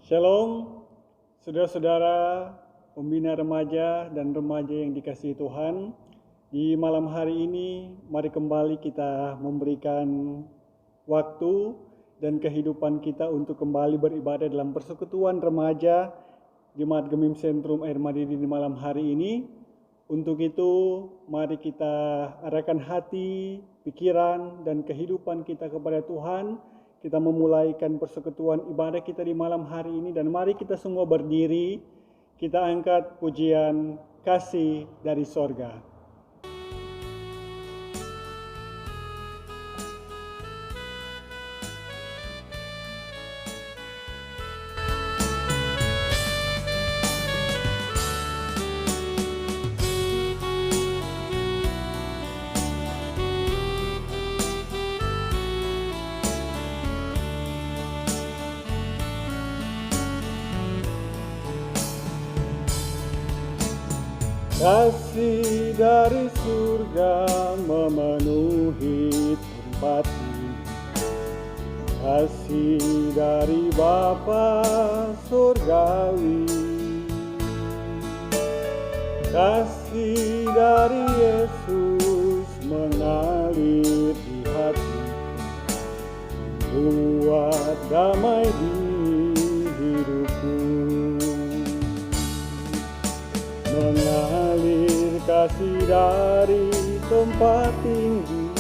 Shalom, saudara-saudara, pembina remaja dan remaja yang dikasihi Tuhan. Di malam hari ini, mari kembali kita memberikan waktu dan kehidupan kita untuk kembali beribadah dalam persekutuan remaja Jemaat Gemim Sentrum Air Madidi di malam hari ini. Untuk itu, mari kita arahkan hati, pikiran, dan kehidupan kita kepada Tuhan. Kita memulaikan persekutuan ibadah kita di malam hari ini, dan mari kita semua berdiri, kita angkat pujian kasih dari sorga. Kasih dari surga memenuhi tempat ini. Kasih dari Bapa surgawi. Kasih dari Yesus mengalir di hatiku, buat damai di hidupku. Mengalir kasih dari tempat tinggi,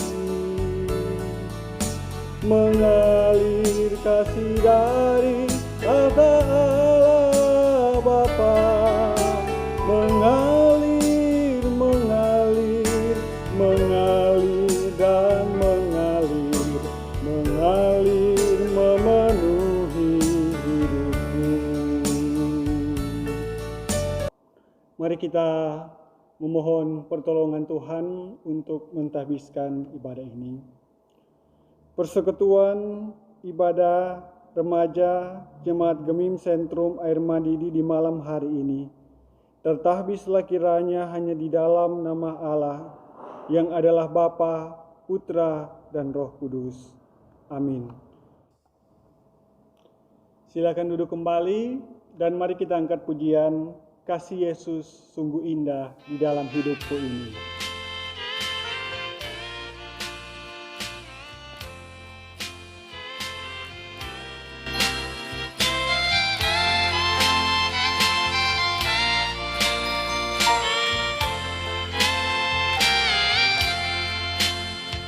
mengalir kasih dari tahta Allah Bapa, mengalir, mengalir, mengalir dan mengalir, mengalir memenuhi hidupku. Mari kita memohon pertolongan Tuhan untuk mentahbiskan ibadah ini. Persekutuan ibadah remaja Jemaat Gemim Sentrum Air Madidi di malam hari ini tertahbislah kiranya hanya di dalam nama Allah yang adalah Bapa, Putra, dan Roh Kudus. Amin. Silakan duduk kembali dan mari kita angkat pujian Kasih Yesus sungguh indah di dalam hidupku ini.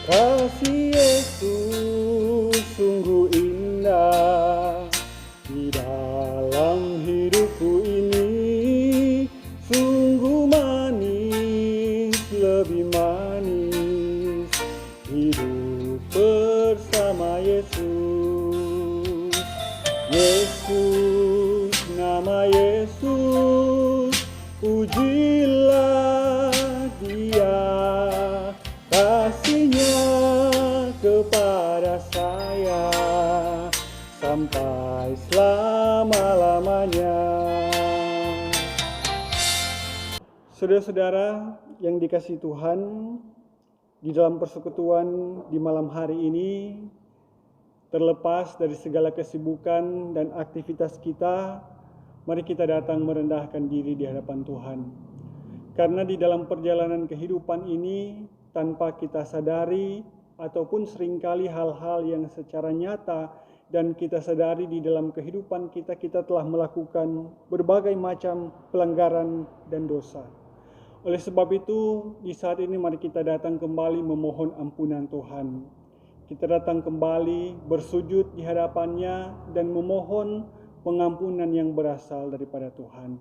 Kasih Yesus sungguh indah di dalam hidupku ini. Sungguh manis, lebih manis hidup bersama Yesus. Yesus, nama Yesus, pujilah Dia, kasihnya kepada saya sampai selama-lamanya. Saudara-saudara yang dikasihi Tuhan, di dalam persekutuan di malam hari ini, terlepas dari segala kesibukan dan aktivitas kita, mari kita datang merendahkan diri di hadapan Tuhan. Karena di dalam perjalanan kehidupan ini, tanpa kita sadari, ataupun seringkali hal-hal yang secara nyata dan kita sadari di dalam kehidupan kita, kita telah melakukan berbagai macam pelanggaran dan dosa. Oleh sebab itu, di saat ini mari kita datang kembali memohon ampunan Tuhan. Kita datang kembali bersujud di hadapannya dan memohon pengampunan yang berasal daripada Tuhan.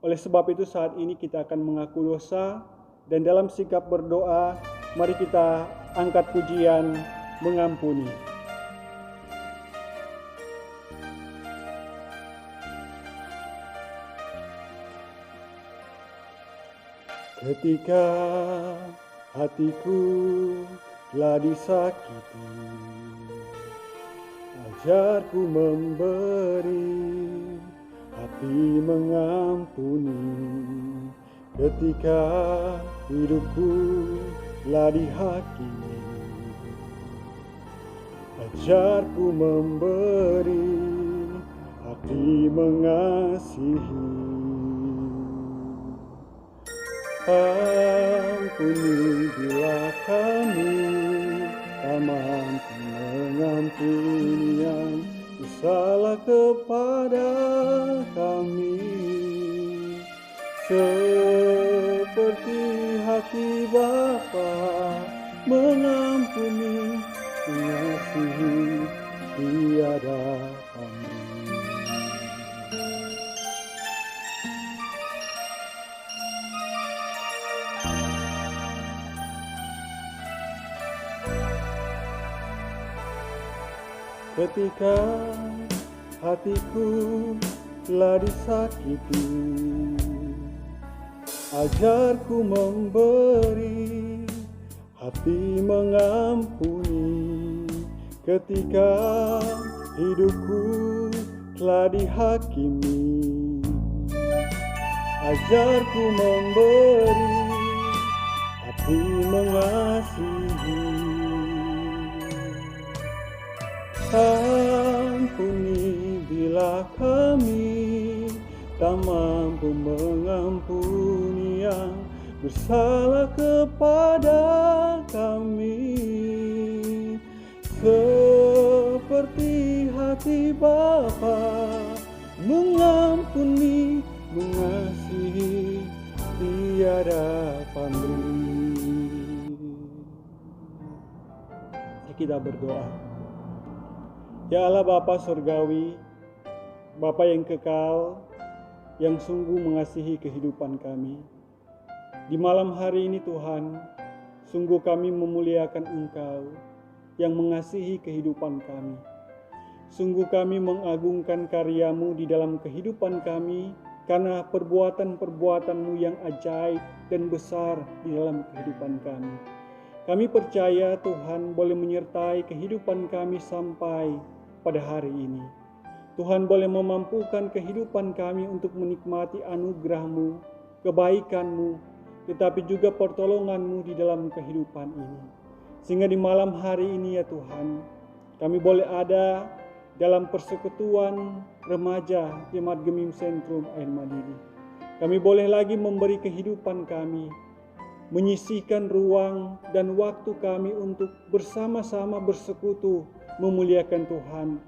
Oleh sebab itu saat ini kita akan mengaku dosa dan dalam sikap berdoa, mari kita angkat pujian mengampuni. Ketika hatiku telah disakiti, ajarku memberi, hati mengampuni. Ketika hidupku telah dihakimi, ajarku memberi, di mengasihi. Ampuni bila kami tak mampu mengampuni yang bersalah kepada kami, seperti hati Bapa mengampuni mengasihi tiada pamrih. Ketika hatiku telah disakiti, ajarku memberi, hati mengampuni. Ketika hidupku telah dihakimi, ajarku memberi, hati mengasihi. Ampuni bila kami tak mampu mengampuni yang bersalah kepada kami, seperti hati Bapa mengampuni mengasihi tiada pamrih. Kita berdoa. Ya Allah Bapa Surgawi, Bapa yang kekal, yang sungguh mengasihi kehidupan kami. Di malam hari ini Tuhan, sungguh kami memuliakan Engkau yang mengasihi kehidupan kami. Sungguh kami mengagungkan karya-Mu di dalam kehidupan kami, karena perbuatan-perbuatan-Mu yang ajaib dan besar di dalam kehidupan kami. Kami percaya Tuhan boleh menyertai kehidupan kami sampai pada hari ini. Tuhan boleh memampukan kehidupan kami untuk menikmati anugerah-Mu, kebaikan-Mu, tetapi juga pertolongan-Mu di dalam kehidupan ini. Sehingga di malam hari ini ya Tuhan, kami boleh ada dalam persekutuan remaja Jemaat Gemim Sentrum Air Madidi. Kami boleh lagi memberi kehidupan kami, menyisihkan ruang dan waktu kami untuk bersama-sama bersekutu memuliakan Tuhan.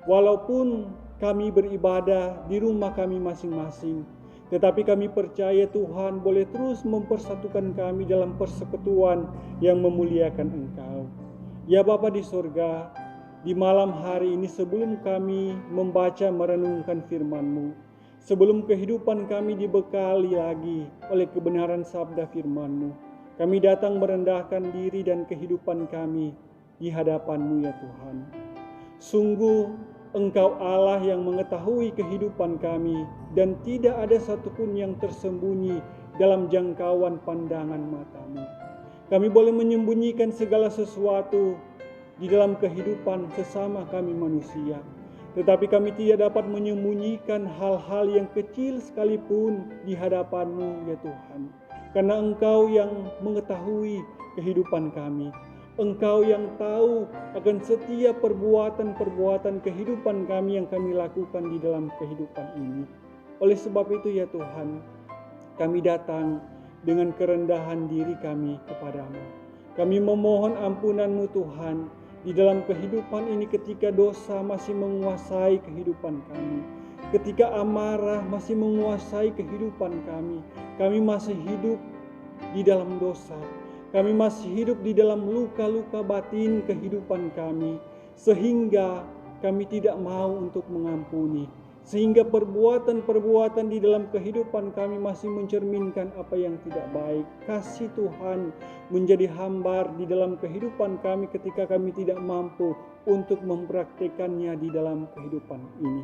Walaupun kami beribadah di rumah kami masing-masing, tetapi kami percaya Tuhan boleh terus mempersatukan kami dalam persekutuan yang memuliakan Engkau. Ya Bapa di surga, di malam hari ini sebelum kami membaca merenungkan firman-Mu, sebelum kehidupan kami dibekali lagi oleh kebenaran sabda firman-Mu, kami datang merendahkan diri dan kehidupan kami di hadapan-Mu ya Tuhan. Sungguh Engkau Allah yang mengetahui kehidupan kami, dan tidak ada satupun yang tersembunyi dalam jangkauan pandangan mata-Mu. Kami boleh menyembunyikan segala sesuatu di dalam kehidupan sesama kami manusia, tetapi kami tidak dapat menyembunyikan hal-hal yang kecil sekalipun di hadapan-Mu ya Tuhan. Karena Engkau yang mengetahui kehidupan kami. Engkau yang tahu akan setiap perbuatan-perbuatan kehidupan kami yang kami lakukan di dalam kehidupan ini. Oleh sebab itu ya Tuhan, kami datang dengan kerendahan diri kami kepadamu. Kami memohon ampunan-Mu Tuhan di dalam kehidupan ini ketika dosa masih menguasai kehidupan kami. Ketika amarah masih menguasai kehidupan kami masih hidup di dalam dosa. Kami masih hidup di dalam luka-luka batin kehidupan kami, sehingga kami tidak mau untuk mengampuni. Sehingga perbuatan-perbuatan di dalam kehidupan kami masih mencerminkan apa yang tidak baik. Kasih Tuhan menjadi hambar di dalam kehidupan kami ketika kami tidak mampu untuk mempraktekannya di dalam kehidupan ini.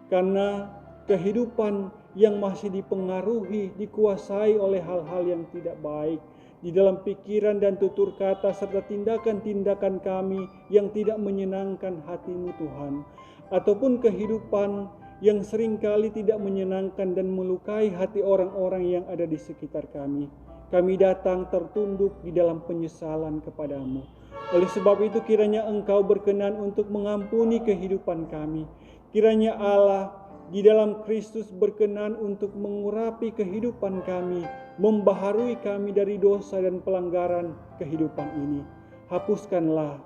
Karena kehidupan yang masih dipengaruhi, dikuasai oleh hal-hal yang tidak baik di dalam pikiran dan tutur kata serta tindakan-tindakan kami yang tidak menyenangkan hati-Mu Tuhan, ataupun kehidupan yang seringkali tidak menyenangkan dan melukai hati orang-orang yang ada di sekitar kami. Kami datang tertunduk di dalam penyesalan kepadamu. Oleh sebab itu kiranya Engkau berkenan untuk mengampuni kehidupan kami. Kiranya Allah di dalam Kristus berkenan untuk mengurapi kehidupan kami, membaharui kami dari dosa dan pelanggaran kehidupan ini. Hapuskanlah,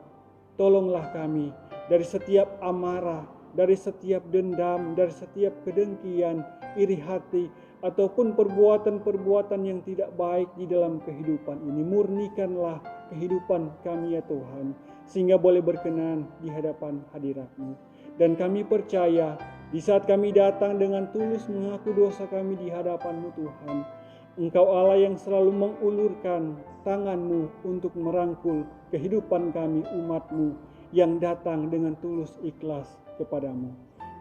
tolonglah kami dari setiap amarah, dari setiap dendam, dari setiap kedengkian, iri hati, ataupun perbuatan-perbuatan yang tidak baik di dalam kehidupan ini. Murnikanlah kehidupan kami ya Tuhan, sehingga boleh berkenan di hadapan hadirat-Mu. Dan kami percaya, di saat kami datang dengan tulus mengaku dosa kami di hadapan-Mu Tuhan, Engkau Allah yang selalu mengulurkan tangan-Mu untuk merangkul kehidupan kami umat-Mu yang datang dengan tulus ikhlas kepadamu.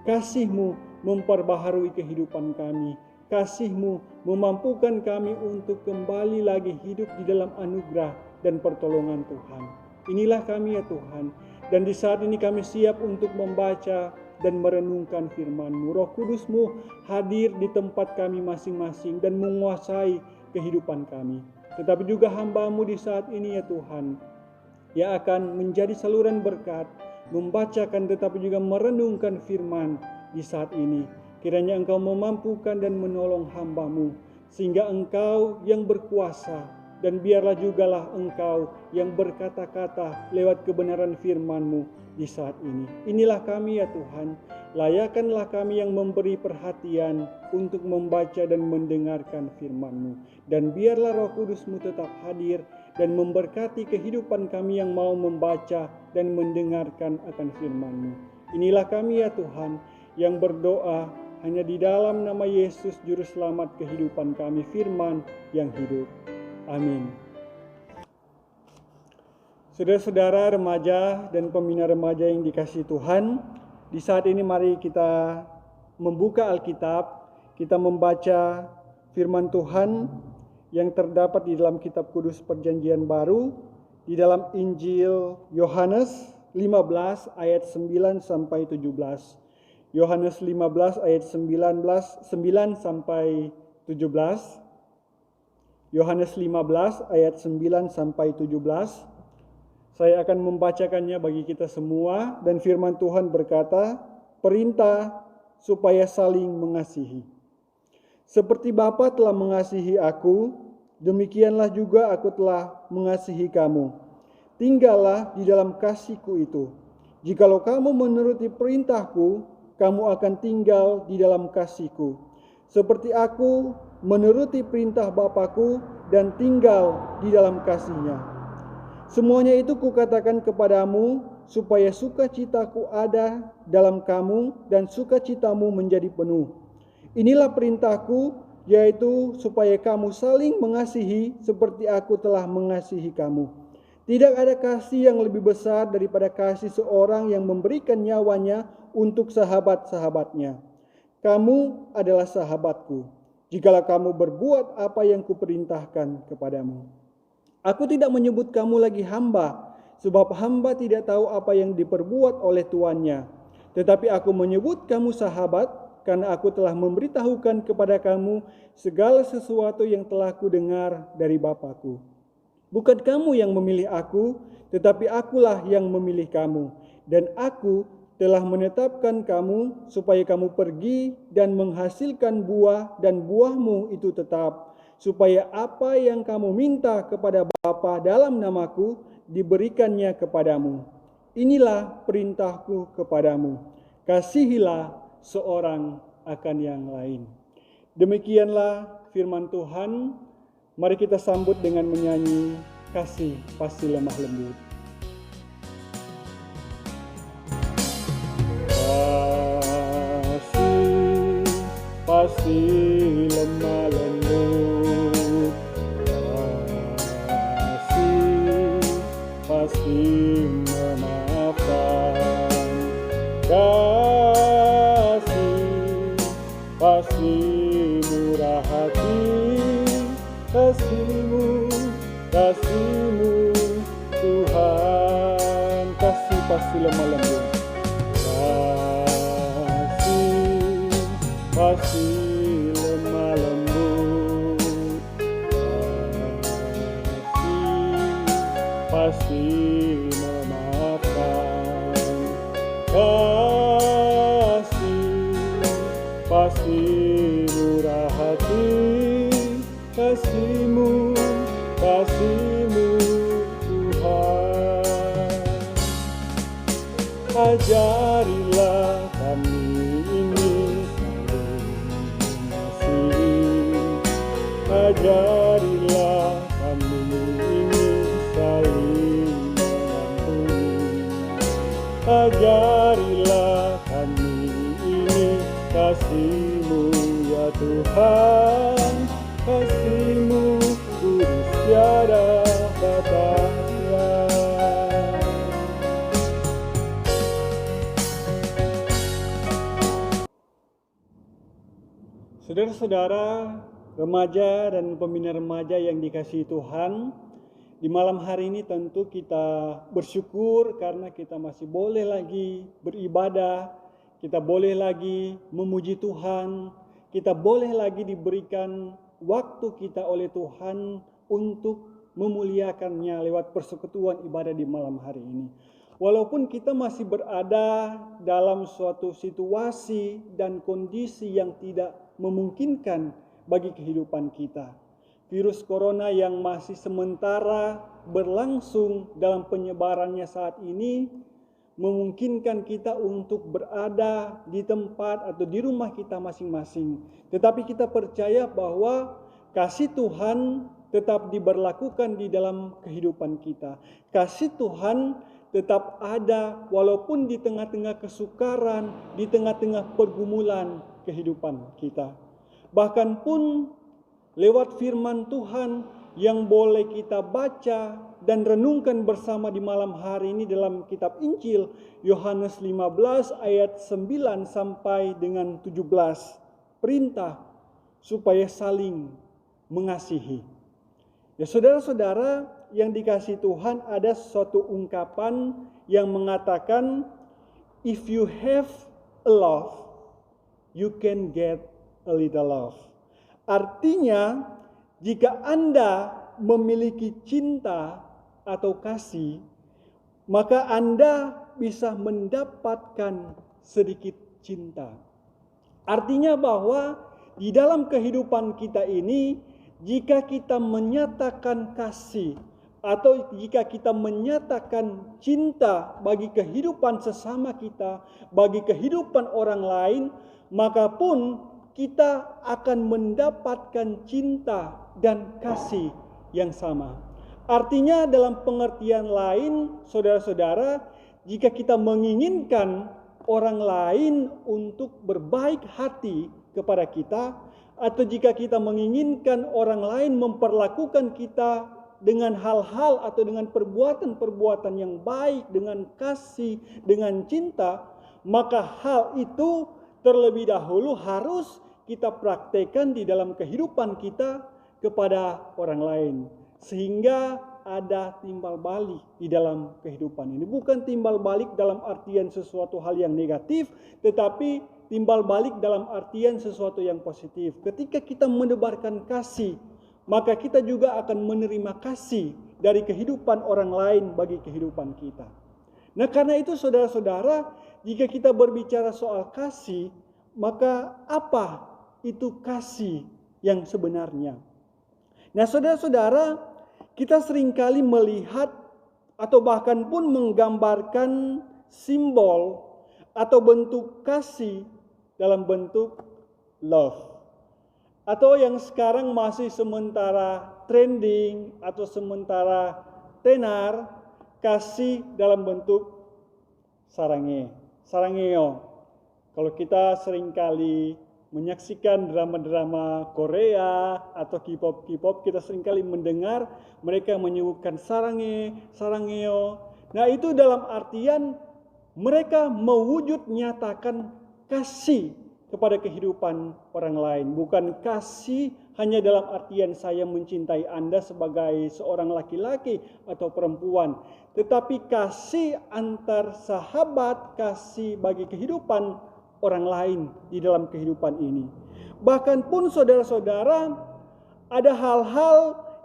Kasih-Mu memperbaharui kehidupan kami. Kasih-Mu memampukan kami untuk kembali lagi hidup di dalam anugerah dan pertolongan Tuhan. Inilah kami ya Tuhan. Dan di saat ini kami siap untuk membaca dan merenungkan firman-Mu. Roh Kudus-Mu hadir di tempat kami masing-masing dan menguasai kehidupan kami. Tetapi juga hamba-Mu di saat ini ya Tuhan, yang akan menjadi saluran berkat, membacakan tetapi juga merenungkan firman di saat ini. Kiranya Engkau memampukan dan menolong hamba-Mu, sehingga Engkau yang berkuasa, dan biarlah jugalah Engkau yang berkata-kata lewat kebenaran firman-Mu di saat ini. Inilah kami ya Tuhan, layakanlah kami yang memberi perhatian untuk membaca dan mendengarkan firman-Mu. Dan biarlah Roh Kudus-Mu tetap hadir dan memberkati kehidupan kami yang mau membaca dan mendengarkan akan firman-Mu. Inilah kami ya Tuhan yang berdoa hanya di dalam nama Yesus Juru Selamat kehidupan kami, firman yang hidup. Amin. Saudara-saudara remaja dan pembina remaja yang dikasihi Tuhan, di saat ini mari kita membuka Alkitab, kita membaca firman Tuhan yang terdapat di dalam kitab kudus perjanjian baru, di dalam Injil Yohanes 15 ayat 9 sampai 17. Yohanes 15 ayat 9 sampai 17. Yohanes 15 ayat 9 sampai 17. Saya akan membacakannya bagi kita semua, dan firman Tuhan berkata, perintah supaya saling mengasihi. Seperti Bapa telah mengasihi aku, demikianlah juga aku telah mengasihi kamu. Tinggallah di dalam kasih-Ku itu. Jikalau kamu menuruti perintah-Ku, kamu akan tinggal di dalam kasih-Ku. Seperti aku menuruti perintah Bapa-Ku dan tinggal di dalam kasih-Nya. Semuanya itu Kukatakan kepadamu, supaya sukacita-Ku ada dalam kamu dan sukacitamu menjadi penuh. Inilah perintah-Ku, yaitu supaya kamu saling mengasihi seperti aku telah mengasihi kamu. Tidak ada kasih yang lebih besar daripada kasih seorang yang memberikan nyawanya untuk sahabat-sahabatnya. Kamu adalah sahabatku, jikalau kamu berbuat apa yang Kuperintahkan kepadamu. Aku tidak menyebut kamu lagi hamba, sebab hamba tidak tahu apa yang diperbuat oleh tuannya. Tetapi aku menyebut kamu sahabat, karena aku telah memberitahukan kepada kamu segala sesuatu yang telah Kudengar dari Bapa-Ku. Bukan kamu yang memilih aku, tetapi akulah yang memilih kamu. Dan aku telah menetapkan kamu supaya kamu pergi dan menghasilkan buah, dan buahmu itu tetap, supaya apa yang kamu minta kepada Bapa dalam namaku diberikannya kepadamu. Inilah perintahku kepadamu, kasihilah seorang akan yang lain. Demikianlah firman Tuhan. Mari kita sambut dengan menyanyi Kasih Pasti Lemah Lembut. Kasih pasti lemah lembut, kasih pasti memaafkan, kasih pasti murah hati, kasih-Mu Tuhan, kasih pasti lemah lembut, kasih pasti lemah lembut, kasih pasti memaafkan, kasih Ajarilah kami ini saling mengasihi. Ajarilah kami ini saling mengampuni. Ajarilah kami ini kasih-Mu ya Tuhan, kasih-Mu kudus tiada batasnya. Saudara-saudara, remaja dan pembina remaja yang dikasihi Tuhan, di malam hari ini tentu kita bersyukur karena kita masih boleh lagi beribadah, kita boleh lagi memuji Tuhan, kita boleh lagi diberikan waktu kita oleh Tuhan untuk memuliakannya lewat persekutuan ibadah di malam hari ini. Walaupun kita masih berada dalam suatu situasi dan kondisi yang tidak memungkinkan bagi kehidupan kita. Virus corona yang masih sementara berlangsung dalam penyebarannya saat ini memungkinkan kita untuk berada di tempat atau di rumah kita masing-masing. Tetapi kita percaya bahwa kasih Tuhan tetap diberlakukan di dalam kehidupan kita. Kasih Tuhan tetap ada walaupun di tengah-tengah kesukaran, di tengah-tengah pergumulan kehidupan kita. Bahkan pun lewat firman Tuhan yang boleh kita baca dan renungkan bersama di malam hari ini dalam kitab Injil Yohanes 15 ayat 9 sampai dengan 17. Perintah supaya saling mengasihi. Ya saudara-saudara yang dikasihi Tuhan, ada suatu ungkapan yang mengatakan, if you have a love, you can get a little love. Artinya, jika Anda memiliki cinta atau kasih, maka Anda bisa mendapatkan sedikit cinta. Artinya bahwa di dalam kehidupan kita ini, jika kita menyatakan kasih atau jika kita menyatakan cinta bagi kehidupan sesama kita, bagi kehidupan orang lain, maka pun kita akan mendapatkan cinta dan kasih yang sama. Artinya dalam pengertian lain, saudara-saudara, jika kita menginginkan orang lain untuk berbaik hati kepada kita, atau jika kita menginginkan orang lain memperlakukan kita dengan hal-hal atau dengan perbuatan-perbuatan yang baik, dengan kasih, dengan cinta, maka hal itu terlebih dahulu harus kita praktekkan di dalam kehidupan kita kepada orang lain. Sehingga ada timbal balik di dalam kehidupan ini. Bukan timbal balik dalam artian sesuatu hal yang negatif, tetapi timbal balik dalam artian sesuatu yang positif. Ketika kita menebarkan kasih, maka kita juga akan menerima kasih dari kehidupan orang lain bagi kehidupan kita. Nah, karena itu saudara-saudara, jika kita berbicara soal kasih, maka apa itu kasih yang sebenarnya? Nah, saudara-saudara, kita seringkali melihat atau bahkan pun menggambarkan simbol atau bentuk kasih dalam bentuk love. Atau yang sekarang masih sementara trending atau sementara tenar, kasih dalam bentuk sarange, sarangeo. Kalau kita seringkali menyaksikan drama-drama Korea atau K-pop, kita seringkali mendengar mereka menyebutkan sarange, sarangeo. Nah, itu dalam artian mereka mewujud nyatakan kasih kepada kehidupan orang lain. Bukan kasih hanya dalam artian saya mencintai Anda sebagai seorang laki-laki atau perempuan, tetapi kasih antar sahabat, kasih bagi kehidupan orang lain di dalam kehidupan ini. Bahkan pun saudara-saudara, ada hal-hal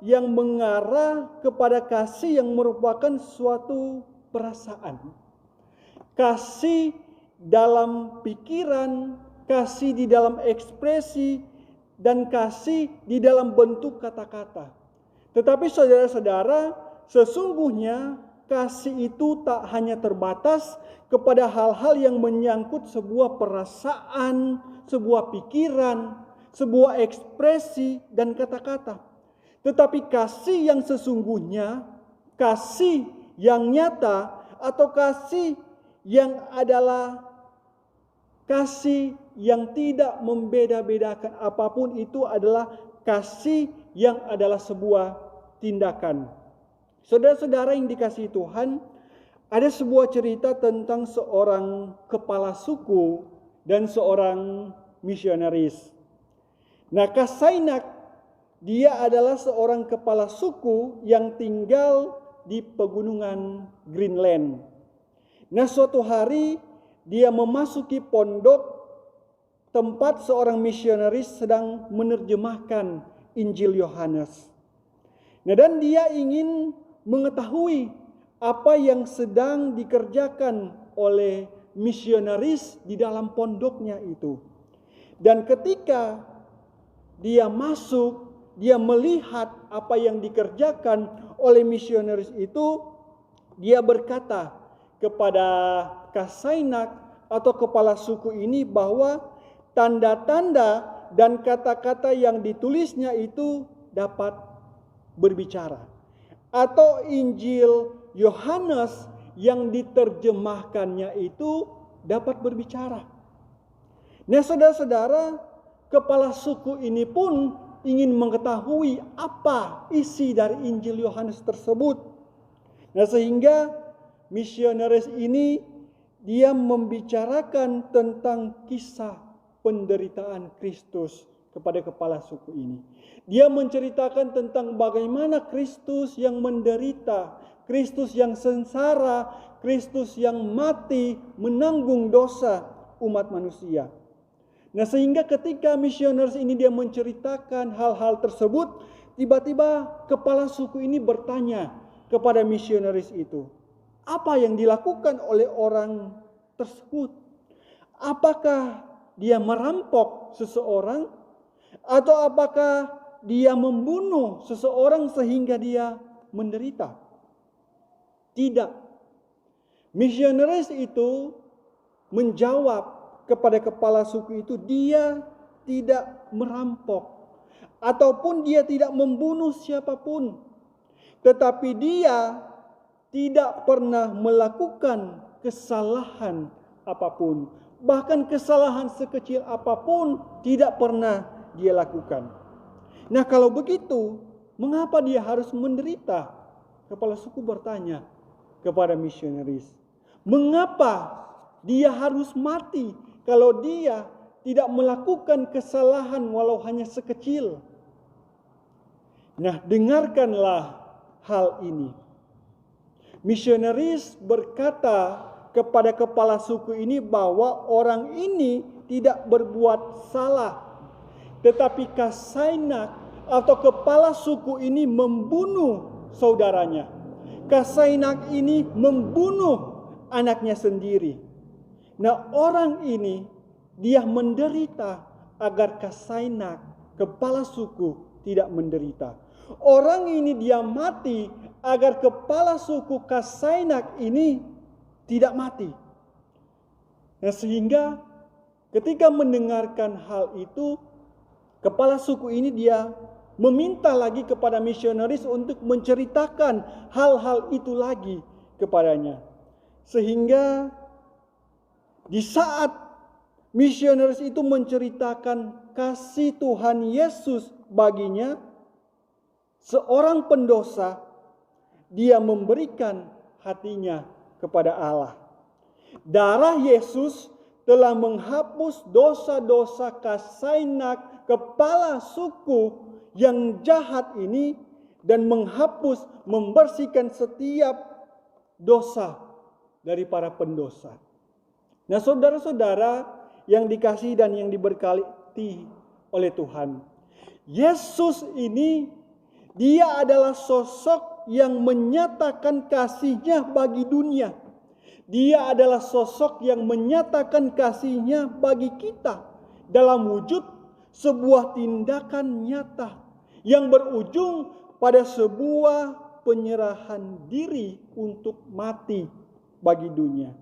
yang mengarah kepada kasih yang merupakan suatu perasaan. Kasih dalam pikiran, kasih di dalam ekspresi, dan kasih di dalam bentuk kata-kata. Tetapi saudara-saudara, sesungguhnya kasih itu tak hanya terbatas kepada hal-hal yang menyangkut sebuah perasaan, sebuah pikiran, sebuah ekspresi dan kata-kata. Tetapi kasih yang sesungguhnya, kasih yang nyata, atau kasih yang adalah kasih yang tidak membeda-bedakan apapun, itu adalah kasih yang adalah sebuah tindakan. Saudara-saudara yang dikasihi Tuhan, ada sebuah cerita tentang seorang kepala suku dan seorang misionaris. Nah, Kasainak, dia adalah seorang kepala suku yang tinggal di pegunungan Greenland. Nah, suatu hari dia memasuki pondok tempat seorang misionaris sedang menerjemahkan Injil Yohanes. Nah, dan dia ingin mengetahui apa yang sedang dikerjakan oleh misionaris di dalam pondoknya itu. Dan ketika dia masuk, dia melihat apa yang dikerjakan oleh misionaris itu, dia berkata kepada Kasainak atau kepala suku ini bahwa tanda-tanda dan kata-kata yang ditulisnya itu dapat berbicara. Atau Injil Yohanes yang diterjemahkannya itu dapat berbicara. Nah, saudara-saudara, kepala suku ini pun ingin mengetahui apa isi dari Injil Yohanes tersebut. Nah, sehingga misionaris ini dia membicarakan tentang kisah penderitaan Kristus kepada kepala suku ini. Dia menceritakan tentang bagaimana Kristus yang menderita, Kristus yang sengsara, Kristus yang mati menanggung dosa umat manusia. Nah, sehingga ketika misionaris ini dia menceritakan hal-hal tersebut, tiba-tiba kepala suku ini bertanya kepada misionaris itu, apa yang dilakukan oleh orang tersebut? Apakah dia merampok seseorang? Atau apakah dia membunuh seseorang sehingga dia menderita? Tidak. Misionaris itu menjawab kepada kepala suku itu, dia tidak merampok ataupun dia tidak membunuh siapapun, tetapi dia tidak pernah melakukan kesalahan apapun. Bahkan kesalahan sekecil apapun tidak pernah dia lakukan. Nah, kalau begitu, mengapa dia harus menderita? Kepala suku bertanya kepada misionaris. Mengapa dia harus mati kalau dia tidak melakukan kesalahan walau hanya sekecil? Nah, dengarkanlah hal ini. Misionaris berkata kepada kepala suku ini bahwa orang ini tidak berbuat salah, tetapi Kasainak atau kepala suku ini membunuh saudaranya. Kasainak ini membunuh anaknya sendiri. Nah, orang ini dia menderita agar Kasainak, kepala suku, tidak menderita. Orang ini dia mati agar kepala suku Kasainak ini tidak mati. Nah, sehingga ketika mendengarkan hal itu, kepala suku ini dia meminta lagi kepada misionaris untuk menceritakan hal-hal itu lagi kepadanya. Sehingga di saat misionaris itu menceritakan kasih Tuhan Yesus baginya, seorang pendosa, dia memberikan hatinya kepada Allah. Darah Yesus telah menghapus dosa-dosa Kasainak, kepala suku yang jahat ini, dan menghapus, membersihkan setiap dosa dari para pendosa. Nah, saudara-saudara yang dikasihi dan yang diberkati oleh Tuhan, Yesus ini dia adalah sosok yang menyatakan kasih-Nya bagi dunia. Dia adalah sosok yang menyatakan kasih-Nya bagi kita dalam wujud sebuah tindakan nyata yang berujung pada sebuah penyerahan diri untuk mati bagi dunia.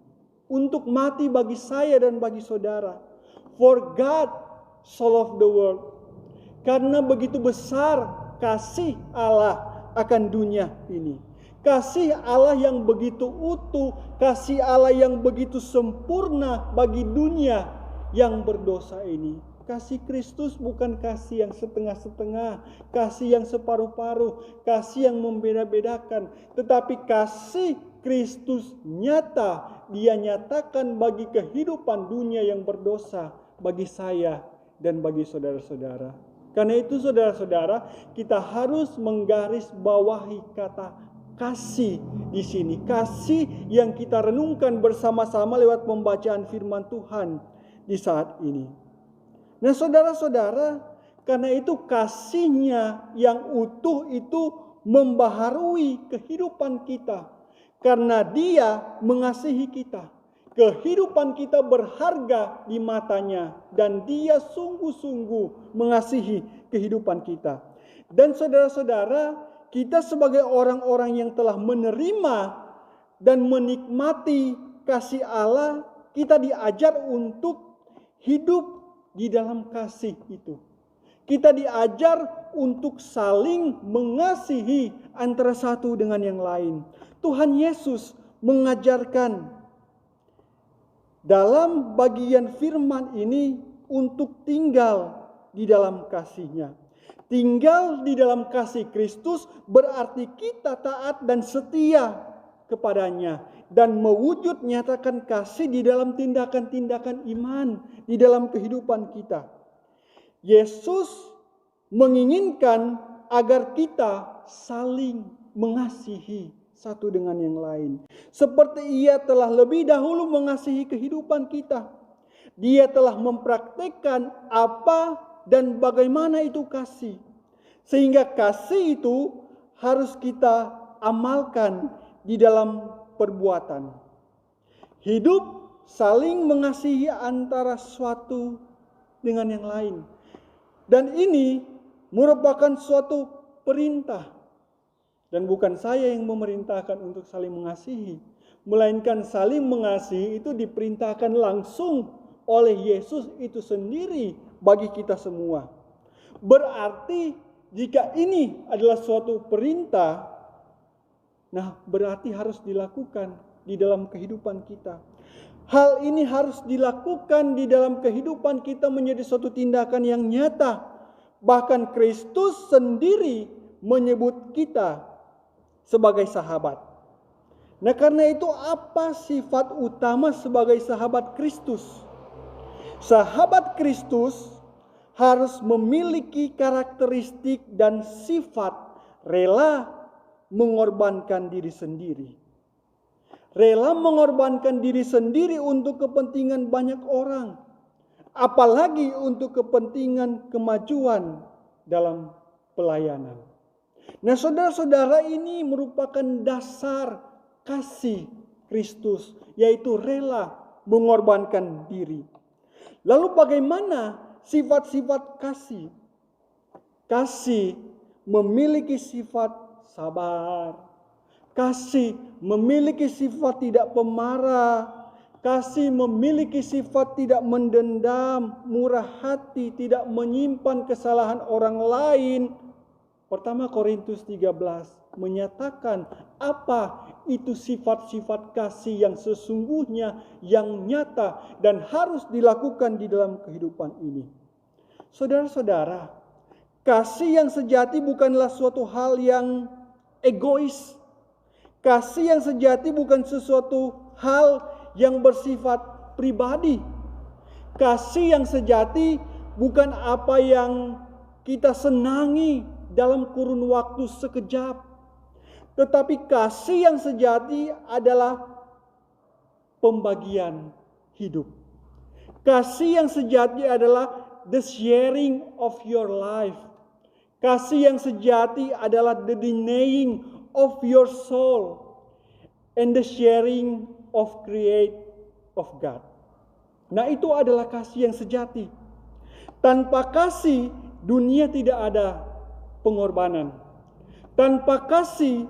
Untuk mati bagi saya dan bagi saudara. For God so loved the world. Karena begitu besar kasih Allah akan dunia ini. Kasih Allah yang begitu utuh, kasih Allah yang begitu sempurna bagi dunia yang berdosa ini. Kasih Kristus bukan kasih yang setengah-setengah, kasih yang separuh-paruh, kasih yang membeda-bedakan. Tetapi kasih Kristus nyata, Dia nyatakan bagi kehidupan dunia yang berdosa, bagi saya dan bagi saudara-saudara. Karena itu saudara-saudara, kita harus menggarisbawahi kata kasih di sini. Kasih yang kita renungkan bersama-sama lewat pembacaan firman Tuhan di saat ini. Nah saudara-saudara, karena itu kasihnya yang utuh itu membaharui kehidupan kita. Karena Dia mengasihi kita. Kehidupan kita berharga di matanya. Dan Dia sungguh-sungguh mengasihi kehidupan kita. Dan saudara-saudara, kita sebagai orang-orang yang telah menerima dan menikmati kasih Allah, kita diajar untuk hidup di dalam kasih itu. Kita diajar untuk saling mengasihi antara satu dengan yang lain. Tuhan Yesus mengajarkan dalam bagian firman ini untuk tinggal di dalam kasih-Nya. Tinggal di dalam kasih Kristus berarti kita taat dan setia kepadanya. Dan mewujud nyatakan kasih di dalam tindakan-tindakan iman. Di dalam kehidupan kita. Yesus menginginkan agar kita saling mengasihi satu dengan yang lain. Seperti Ia telah lebih dahulu mengasihi kehidupan kita. Dia telah mempraktikkan apa dan bagaimana itu kasih. Sehingga kasih itu harus kita amalkan di dalam perbuatan. Hidup saling mengasihi antara suatu dengan yang lain. Dan ini merupakan suatu perintah. Dan bukan saya yang memerintahkan untuk saling mengasihi. Melainkan saling mengasihi itu diperintahkan langsung oleh Yesus itu sendiri bagi kita semua. Berarti jika ini adalah suatu perintah, nah berarti harus dilakukan di dalam kehidupan kita. Hal ini harus dilakukan di dalam kehidupan kita menjadi suatu tindakan yang nyata. Bahkan Kristus sendiri menyebut kita sebagai sahabat. Nah karena itu apa sifat utama sebagai sahabat Kristus? Sahabat Kristus harus memiliki karakteristik dan sifat rela mengorbankan diri sendiri. Rela mengorbankan diri sendiri untuk kepentingan banyak orang. Apalagi untuk kepentingan kemajuan dalam pelayanan. Nah saudara-saudara, ini merupakan dasar kasih Kristus, yaitu rela mengorbankan diri. Lalu bagaimana sifat-sifat kasih? Kasih memiliki sifat sabar. Kasih memiliki sifat tidak pemarah. Kasih memiliki sifat tidak mendendam, murah hati, tidak menyimpan kesalahan orang lain. Pertama Korintus 13 menyatakan apa itu sifat-sifat kasih yang sesungguhnya, yang nyata dan harus dilakukan di dalam kehidupan ini. Saudara-saudara, kasih yang sejati bukanlah suatu hal yang egois. Kasih yang sejati bukan sesuatu hal yang bersifat pribadi. Kasih yang sejati bukan apa yang kita senangi dalam kurun waktu sekejap. Tetapi kasih yang sejati adalah pembagian hidup. Kasih yang sejati adalah the sharing of your life. Kasih yang sejati adalah the denying of your soul and the sharing of create of God. Nah, itu adalah kasih yang sejati. Tanpa kasih, dunia tidak ada pengorbanan. Tanpa kasih,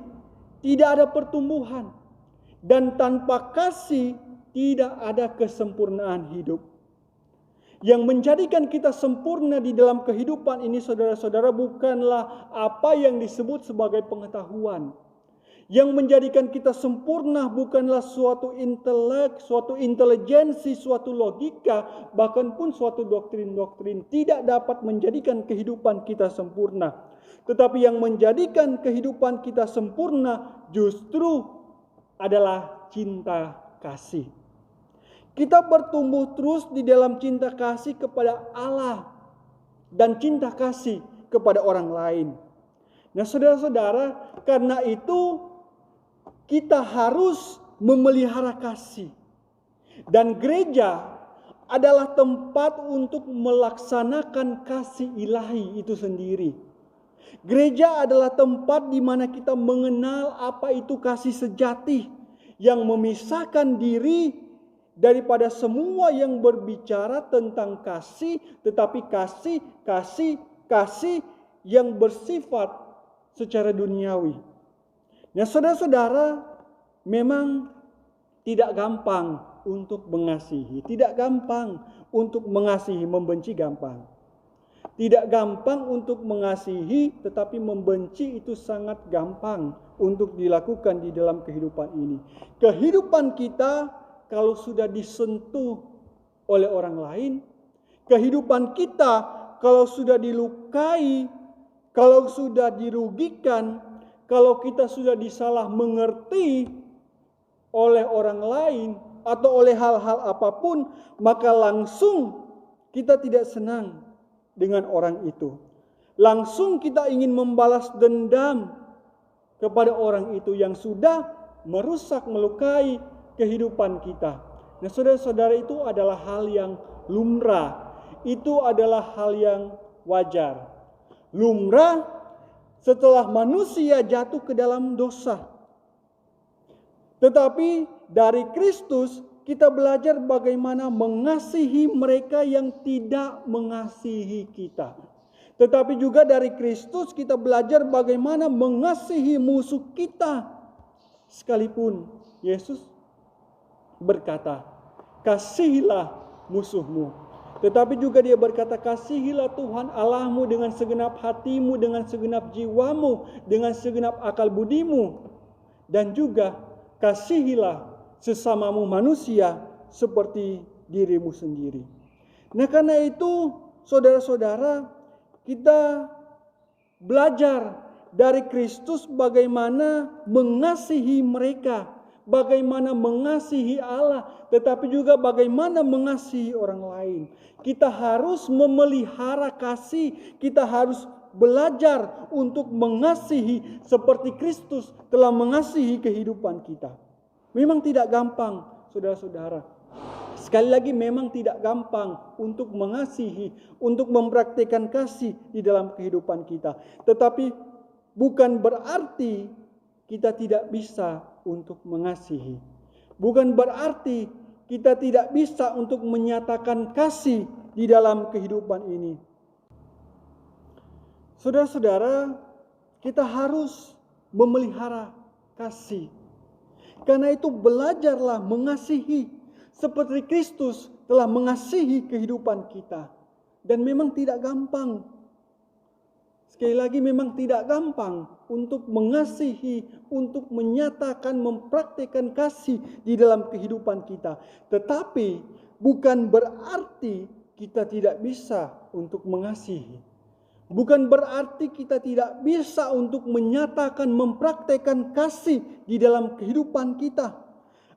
tidak ada pertumbuhan. Dan tanpa kasih tidak ada kesempurnaan hidup. Yang menjadikan kita sempurna di dalam kehidupan ini, saudara-saudara, bukanlah apa yang disebut sebagai pengetahuan. Yang menjadikan kita sempurna bukanlah suatu intelek, suatu intelijensi, suatu logika, bahkan pun suatu doktrin-doktrin tidak dapat menjadikan kehidupan kita sempurna. Tetapi yang menjadikan kehidupan kita sempurna justru adalah cinta kasih. Kita bertumbuh terus di dalam cinta kasih kepada Allah dan cinta kasih kepada orang lain. Nah, saudara-saudara, karena itu kita harus memelihara kasih. Dan gereja adalah tempat untuk melaksanakan kasih ilahi itu sendiri. Gereja adalah tempat di mana kita mengenal apa itu kasih sejati yang memisahkan diri daripada semua yang berbicara tentang kasih, tetapi kasih yang bersifat secara duniawi. Nah, saudara-saudara, memang tidak gampang untuk mengasihi, tidak gampang untuk mengasihi, membenci gampang. Tidak gampang untuk mengasihi, tetapi membenci itu sangat gampang untuk dilakukan di dalam kehidupan ini. Kehidupan kita kalau sudah disentuh oleh orang lain, kehidupan kita kalau sudah dilukai, kalau sudah dirugikan, kalau kita sudah disalah mengerti oleh orang lain atau oleh hal-hal apapun, maka langsung kita tidak senang dengan orang itu. Langsung kita ingin membalas dendam kepada orang itu yang sudah merusak, melukai kehidupan kita. Nah, saudara-saudara, itu adalah hal yang lumrah. Itu adalah hal yang wajar. Lumrah setelah manusia jatuh ke dalam dosa. Tetapi dari Kristus kita belajar bagaimana mengasihi mereka yang tidak mengasihi kita. Tetapi juga dari Kristus kita belajar bagaimana mengasihi musuh kita. Sekalipun Yesus berkata, kasihilah musuhmu. Tetapi juga dia berkata, kasihilah Tuhan Allahmu dengan segenap hatimu, dengan segenap jiwamu, dengan segenap akal budimu. Dan juga kasihilah sesamamu manusia seperti dirimu sendiri. Nah, karena itu saudara-saudara, kita belajar dari Kristus bagaimana mengasihi mereka, bagaimana mengasihi Allah, tetapi juga bagaimana mengasihi orang lain. Kita harus memelihara kasih, kita harus belajar untuk mengasihi seperti Kristus telah mengasihi kehidupan kita. Memang tidak gampang, saudara-saudara. Sekali lagi, memang tidak gampang untuk mengasihi, untuk mempraktikkan kasih di dalam kehidupan kita. Tetapi bukan berarti kita tidak bisa untuk mengasihi. Bukan berarti kita tidak bisa untuk menyatakan kasih di dalam kehidupan ini. Saudara-saudara, kita harus memelihara kasih. Karena itu belajarlah mengasihi seperti Kristus telah mengasihi kehidupan kita. Dan memang tidak gampang. Sekali lagi, memang tidak gampang untuk mengasihi, untuk menyatakan, mempraktikkan kasih di dalam kehidupan kita. Tetapi bukan berarti kita tidak bisa untuk mengasihi. Bukan berarti kita tidak bisa untuk menyatakan, mempraktikkan kasih di dalam kehidupan kita.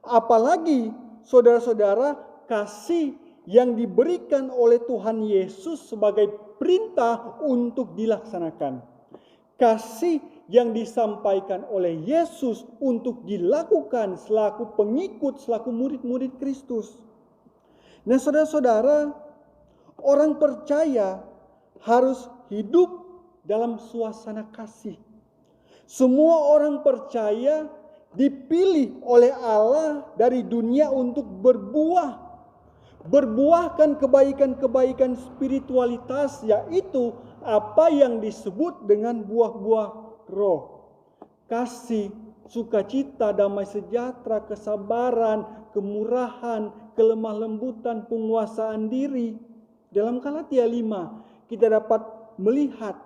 Apalagi saudara-saudara, kasih yang diberikan oleh Tuhan Yesus sebagai perintah untuk dilaksanakan. Kasih yang disampaikan oleh Yesus untuk dilakukan selaku pengikut, selaku murid-murid Kristus. Nah, saudara-saudara, orang percaya harus hidup dalam suasana kasih. Semua orang percaya dipilih oleh Allah dari dunia untuk berbuah. Berbuahkan kebaikan-kebaikan spiritualitas, yaitu apa yang disebut dengan buah-buah roh. Kasih, sukacita, damai sejahtera, kesabaran, kemurahan, kelemah lembutan, penguasaan diri. Dalam Galatia 5 kita dapat melihat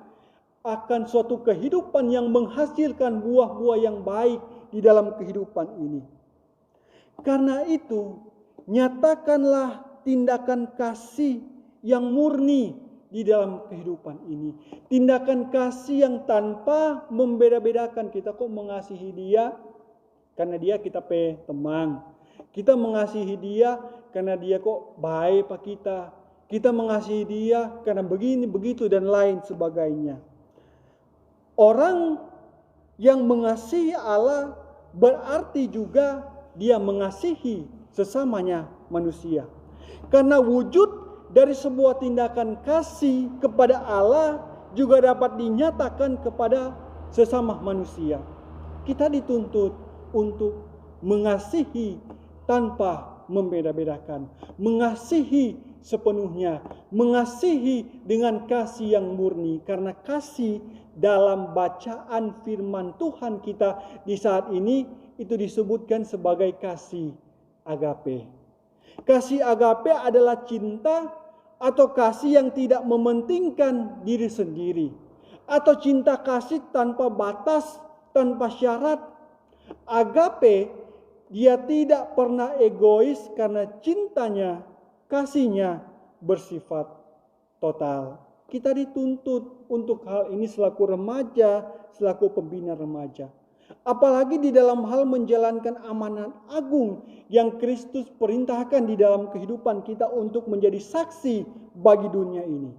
akan suatu kehidupan yang menghasilkan buah-buah yang baik di dalam kehidupan ini. Karena itu, nyatakanlah tindakan kasih yang murni di dalam kehidupan ini. Tindakan kasih yang tanpa membeda-bedakan. Kita kok mengasihi dia karena dia kita teman. Kita mengasihi dia karena dia kok baik pak kita. Kita mengasihi dia karena begini, begitu dan lain sebagainya. Orang yang mengasihi Allah berarti juga dia mengasihi sesamanya manusia. Karena wujud dari sebuah tindakan kasih kepada Allah juga dapat dinyatakan kepada sesama manusia. Kita dituntut untuk mengasihi tanpa membeda-bedakan, mengasihi sepenuhnya, mengasihi dengan kasih yang murni. Karena kasih dalam bacaan firman Tuhan kita di saat ini itu disebutkan sebagai kasih agape. Kasih agape adalah cinta atau kasih yang tidak mementingkan diri sendiri, atau cinta kasih tanpa batas, tanpa syarat. Agape, dia tidak pernah egois karena cintanya, kasihnya bersifat total. Kita dituntut untuk hal ini selaku remaja, selaku pembina remaja. Apalagi di dalam hal menjalankan amanat agung yang Kristus perintahkan di dalam kehidupan kita untuk menjadi saksi bagi dunia ini.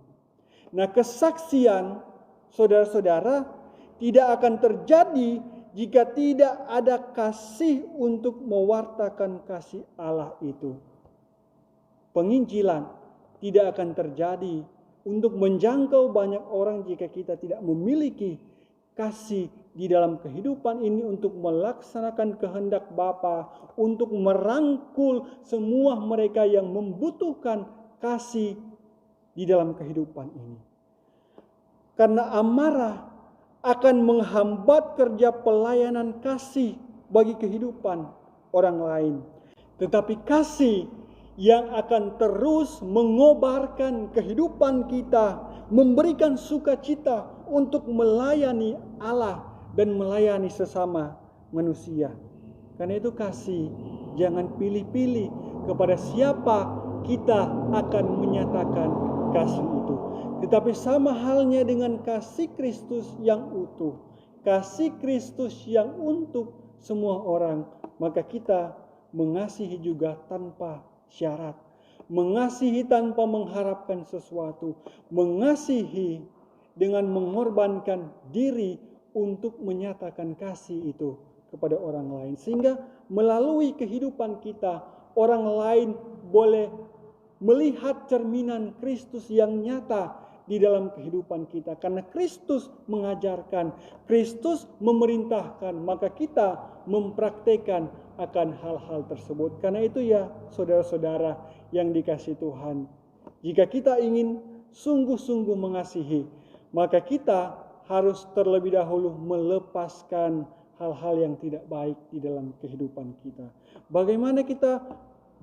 Nah, kesaksian saudara-saudara tidak akan terjadi jika tidak ada kasih untuk mewartakan kasih Allah itu. Penginjilan tidak akan terjadi untuk menjangkau banyak orang jika kita tidak memiliki kasih di dalam kehidupan ini untuk melaksanakan kehendak Bapa, untuk merangkul semua mereka yang membutuhkan kasih di dalam kehidupan ini. Karena amarah akan menghambat kerja pelayanan kasih bagi kehidupan orang lain. Tetapi kasih yang akan terus mengobarkan kehidupan kita, memberikan sukacita untuk melayani Allah dan melayani sesama manusia. Karena itu kasih, jangan pilih-pilih kepada siapa kita akan menyatakan kasih itu. Tetapi sama halnya dengan kasih Kristus yang utuh, kasih Kristus yang untuk semua orang, maka kita mengasihi juga tanpa syarat, mengasihi tanpa mengharapkan sesuatu, mengasihi dengan mengorbankan diri untuk menyatakan kasih itu kepada orang lain. Sehingga melalui kehidupan kita, orang lain boleh melihat cerminan Kristus yang nyata di dalam kehidupan kita. Karena Kristus mengajarkan, Kristus memerintahkan, maka kita mempraktekkan akan hal-hal tersebut. Karena itu ya saudara-saudara yang dikasihi Tuhan, jika kita ingin sungguh-sungguh mengasihi, maka kita harus terlebih dahulu melepaskan hal-hal yang tidak baik di dalam kehidupan kita. Bagaimana kita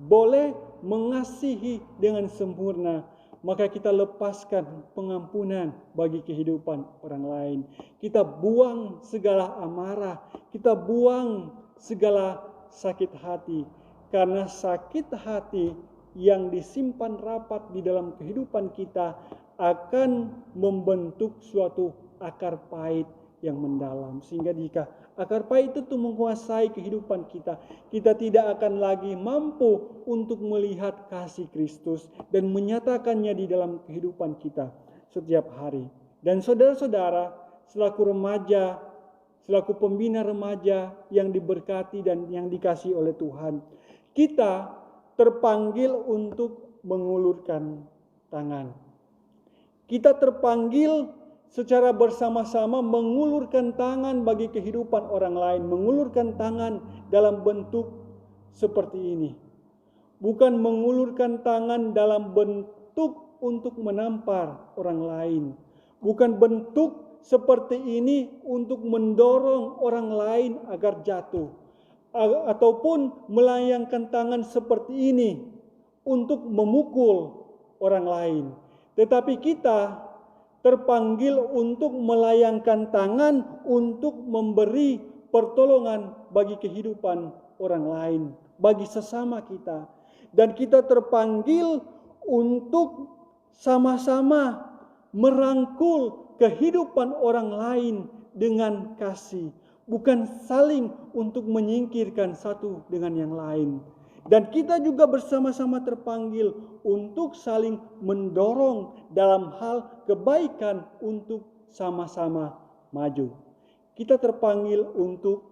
boleh mengasihi dengan sempurna? Maka kita lepaskan pengampunan bagi kehidupan orang lain. Kita buang segala amarah, kita buang segala sakit hati. Karena sakit hati yang disimpan rapat di dalam kehidupan kita akan membentuk suatu akar pahit yang mendalam. Sehingga jika akar pahit itu menguasai kehidupan kita, kita tidak akan lagi mampu untuk melihat kasih Kristus dan menyatakannya di dalam kehidupan kita setiap hari. Dan saudara-saudara, selaku remaja, selaku pembina remaja yang diberkati dan yang dikasihi oleh Tuhan, kita terpanggil untuk mengulurkan tangan. Kita terpanggil secara bersama-sama mengulurkan tangan bagi kehidupan orang lain, mengulurkan tangan dalam bentuk seperti ini. Bukan mengulurkan tangan dalam bentuk untuk menampar orang lain, bukan bentuk seperti ini untuk mendorong orang lain agar jatuh, ataupun melayangkan tangan seperti ini untuk memukul orang lain. Tetapi kita terpanggil untuk melayangkan tangan untuk memberi pertolongan bagi kehidupan orang lain, bagi sesama kita. Dan kita terpanggil untuk sama-sama merangkul kehidupan orang lain dengan kasih, bukan saling untuk menyingkirkan satu dengan yang lain. Dan kita juga bersama-sama terpanggil untuk saling mendorong dalam hal kebaikan untuk sama-sama maju. Kita terpanggil untuk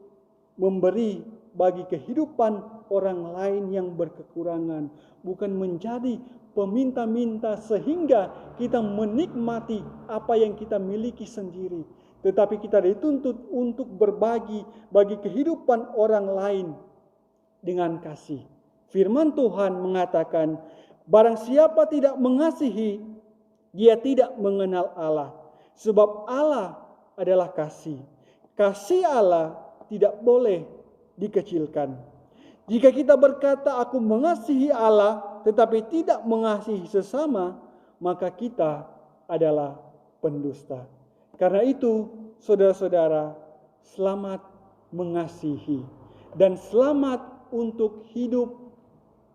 memberi bagi kehidupan orang lain yang berkekurangan, bukan menjadi peminta-minta sehingga kita menikmati apa yang kita miliki sendiri, tetapi kita dituntut untuk berbagi bagi kehidupan orang lain dengan kasih. Firman Tuhan mengatakan, barang siapa tidak mengasihi, dia tidak mengenal Allah, sebab Allah adalah kasih. Kasih Allah tidak boleh dikecilkan. Jika kita berkata aku mengasihi Allah tetapi tidak mengasihi sesama, maka kita adalah pendusta. Karena itu, saudara-saudara, selamat mengasihi dan selamat untuk hidup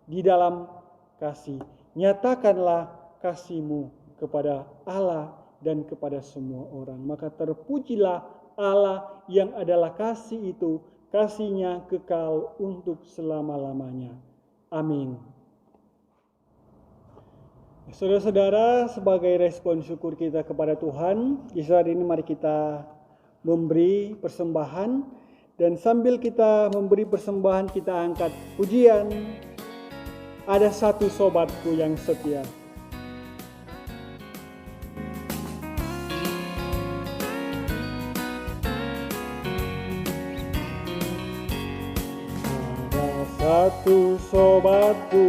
di dalam kasih. Nyatakanlah kasihmu kepada Allah dan kepada semua orang. Maka terpujilah Allah yang adalah kasih itu, kasih-Nya kekal untuk selama-lamanya. Amin. Saudara-saudara, sebagai respon syukur kita kepada Tuhan, di saat ini mari kita memberi persembahan, dan sambil kita memberi persembahan kita angkat pujian. Ada satu sobatku yang setia. Satu sobatku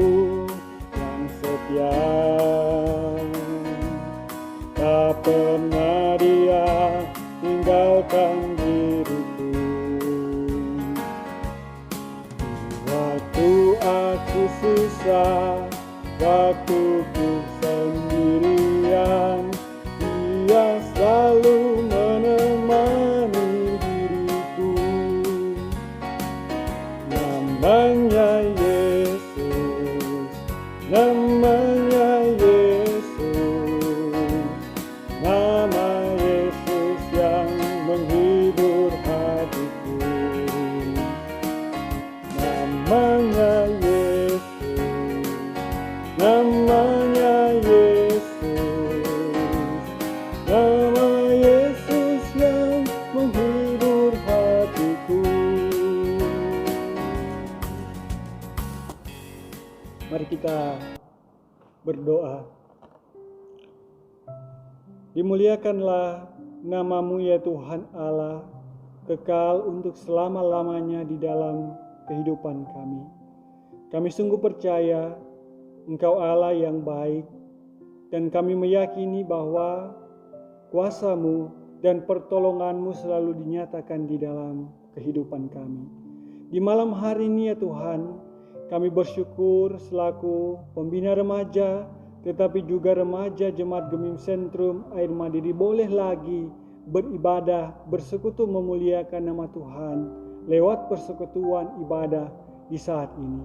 yang setia, tak pernah dia tinggalkan diriku. Waktu aku susah, waktu ku sendirian, dia selalu menemani diriku. Namanya Yesus, namanya Yesus, nama Yesus yang menghibur hatiku. Namanya Yesus, namanya Yesus, nama Yesus yang menghibur hatiku. Mari kita berdoa. Dimuliakanlah nama-Mu ya Tuhan Allah, kekal untuk selama-lamanya di dalam kehidupan kami. Kami sungguh percaya Engkau Allah yang baik, dan kami meyakini bahwa kuasa-Mu dan pertolongan-Mu selalu dinyatakan di dalam kehidupan kami. Di malam hari ini ya Tuhan, kami bersyukur selaku pembina remaja, tetapi juga remaja Jemaat Gemim Sentrum Air Madiri boleh lagi beribadah, bersekutu memuliakan nama Tuhan lewat persekutuan ibadah di saat ini.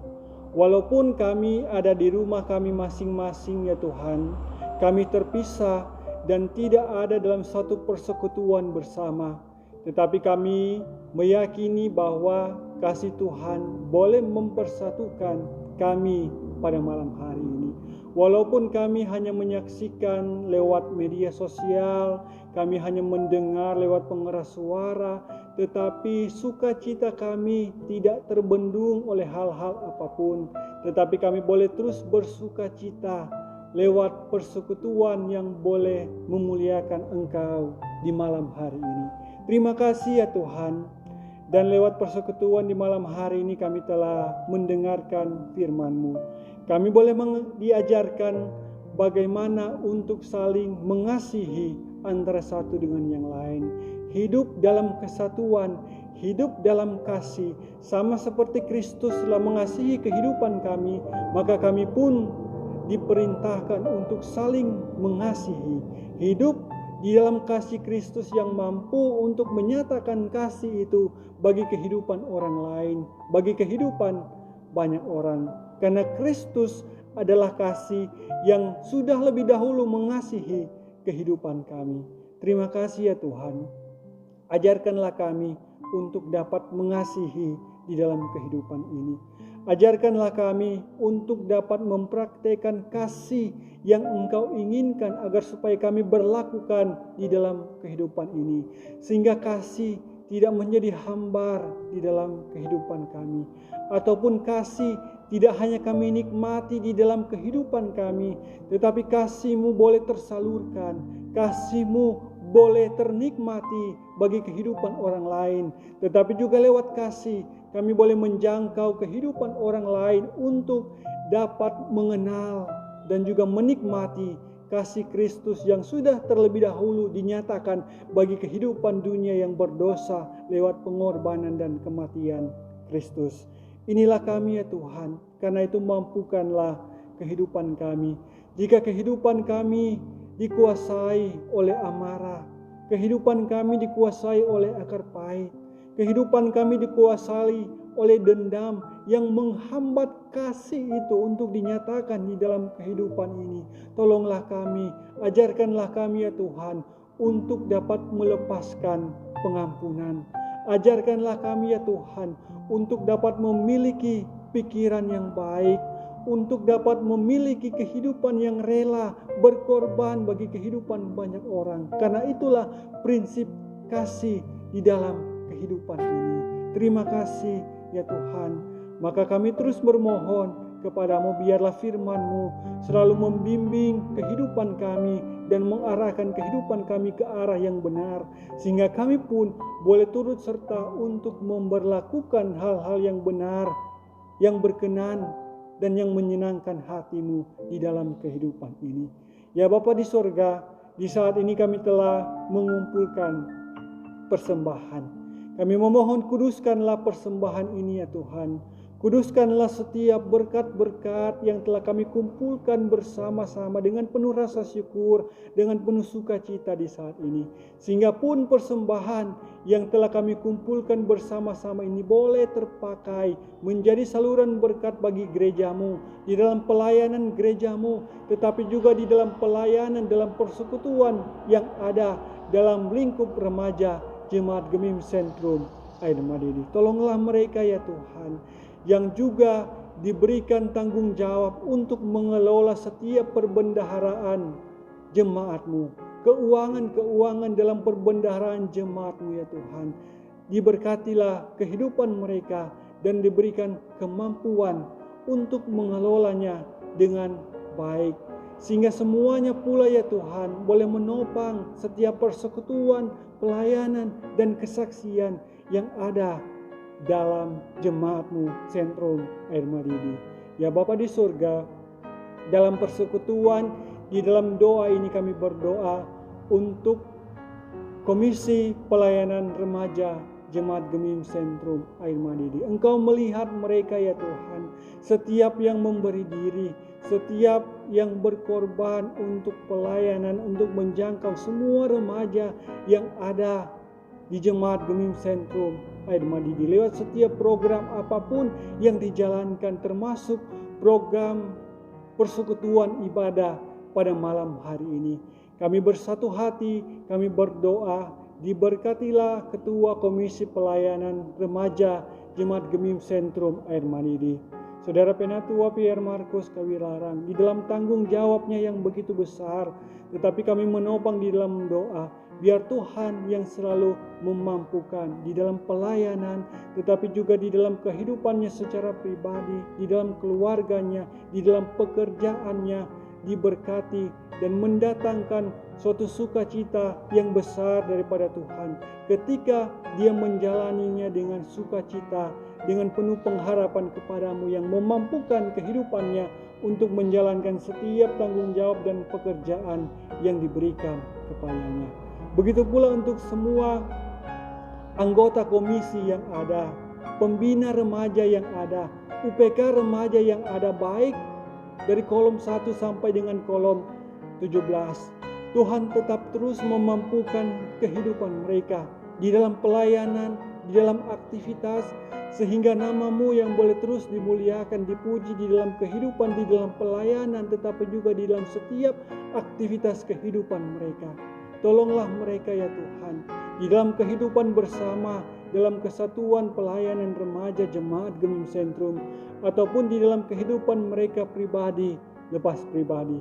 Walaupun kami ada di rumah kami masing-masing ya Tuhan, kami terpisah dan tidak ada dalam satu persekutuan bersama, tetapi kami meyakini bahwa kasih Tuhan boleh mempersatukan kami pada malam hari ini. Walaupun kami hanya menyaksikan lewat media sosial, kami hanya mendengar lewat pengeras suara, tetapi sukacita kami tidak terbendung oleh hal-hal apapun. Tetapi kami boleh terus bersukacita lewat persekutuan yang boleh memuliakan Engkau di malam hari ini. Terima kasih ya Tuhan. Dan lewat persekutuan di malam hari ini kami telah mendengarkan firman-Mu. Kami boleh diajarkan bagaimana untuk saling mengasihi antara satu dengan yang lain. Hidup dalam kesatuan, hidup dalam kasih, sama seperti Kristus telah mengasihi kehidupan kami, maka kami pun diperintahkan untuk saling mengasihi. Hidup di dalam kasih Kristus yang mampu untuk menyatakan kasih itu bagi kehidupan orang lain, bagi kehidupan banyak orang. Karena Kristus adalah kasih yang sudah lebih dahulu mengasihi kehidupan kami. Terima kasih ya Tuhan. Ajarkanlah kami untuk dapat mengasihi di dalam kehidupan ini. Ajarkanlah kami untuk dapat mempraktikkan kasih yang Engkau inginkan agar supaya kami berlakukan di dalam kehidupan ini. Sehingga kasih tidak menjadi hambar di dalam kehidupan kami. Ataupun kasih tidak hanya kami nikmati di dalam kehidupan kami, tetapi kasih-Mu boleh tersalurkan, kasih-Mu boleh ternikmati bagi kehidupan orang lain. Tetapi juga lewat kasih kami boleh menjangkau kehidupan orang lain untuk dapat mengenal dan juga menikmati kasih Kristus yang sudah terlebih dahulu dinyatakan bagi kehidupan dunia yang berdosa lewat pengorbanan dan kematian Kristus. Inilah kami ya Tuhan, karena itu mampukanlah kehidupan kami. Jika kehidupan kami dikuasai oleh amarah, kehidupan kami dikuasai oleh akar pahit, kehidupan kami dikuasai oleh dendam yang menghambat kasih itu untuk dinyatakan di dalam kehidupan ini. Tolonglah kami, ajarkanlah kami ya Tuhan untuk dapat melepaskan pengampunan. Ajarkanlah kami ya Tuhan untuk dapat memiliki pikiran yang baik, untuk dapat memiliki kehidupan yang rela berkorban bagi kehidupan banyak orang. Karena itulah prinsip kasih di dalam kehidupan ini. Terima kasih ya Tuhan. Maka kami terus bermohon kepadamu, biarlah firman-Mu selalu membimbing kehidupan kami dan mengarahkan kehidupan kami ke arah yang benar, sehingga kami pun boleh turut serta untuk memberlakukan hal-hal yang benar, yang berkenan dan yang menyenangkan hati-Mu di dalam kehidupan ini. Ya Bapa di sorga, di saat ini kami telah mengumpulkan persembahan. Kami memohon kuduskanlah persembahan ini ya Tuhan. Kuduskanlah setiap berkat-berkat yang telah kami kumpulkan bersama-sama dengan penuh rasa syukur, dengan penuh sukacita di saat ini. Sehingga pun persembahan yang telah kami kumpulkan bersama-sama ini boleh terpakai menjadi saluran berkat bagi gereja-Mu, di dalam pelayanan gereja-Mu, tetapi juga di dalam pelayanan, dalam persekutuan yang ada dalam lingkup remaja Jemaat Gemim Sentrum Air Madidi. Tolonglah mereka ya Tuhan, yang juga diberikan tanggung jawab untuk mengelola setiap perbendaharaan jemaat-Mu, keuangan-keuangan dalam perbendaharaan jemaat-Mu ya Tuhan. Diberkatilah kehidupan mereka dan diberikan kemampuan untuk mengelolanya dengan baik, sehingga semuanya pula ya Tuhan boleh menopang setiap persekutuan, pelayanan dan kesaksian yang ada dalam jemaat-Mu Sentrum Air Madidi. Ya Bapa di surga, dalam persekutuan, di dalam doa ini kami berdoa untuk Komisi Pelayanan Remaja Jemaat Gemim Sentrum Air Madidi. Engkau melihat mereka ya Tuhan, setiap yang memberi diri, setiap yang berkorban untuk pelayanan, untuk menjangkau semua remaja yang ada di Jemaat Gemim Sentrum Air Madidi lewat setiap program apapun yang dijalankan, termasuk program persekutuan ibadah pada malam hari ini. Kami bersatu hati, kami berdoa, diberkatilah Ketua Komisi Pelayanan Remaja Jemaat Gemim Sentrum Air Madidi, Saudara Penatua Pierre Marcus Kawilarang, di dalam tanggung jawabnya yang begitu besar, tetapi kami menopang di dalam doa. Biar Tuhan yang selalu memampukan di dalam pelayanan, tetapi juga di dalam kehidupannya secara pribadi, di dalam keluarganya, di dalam pekerjaannya, diberkati dan mendatangkan suatu sukacita yang besar daripada Tuhan ketika dia menjalaninya dengan sukacita dengan penuh pengharapan kepadamu yang memampukan kehidupannya untuk menjalankan setiap tanggung jawab dan pekerjaan yang diberikan kepadanya. Begitu pula untuk semua anggota komisi yang ada, pembina remaja yang ada, UPK remaja yang ada, baik dari kolom 1 sampai dengan kolom 17. Tuhan tetap terus memampukan kehidupan mereka di dalam pelayanan, di dalam aktivitas, sehingga nama-Mu yang boleh terus dimuliakan, dipuji di dalam kehidupan, di dalam pelayanan, tetapi juga di dalam setiap aktivitas kehidupan mereka. Tolonglah mereka ya Tuhan, di dalam kehidupan bersama, dalam kesatuan pelayanan remaja Jemaat Gemim Sentrum, ataupun di dalam kehidupan mereka pribadi, lepas pribadi.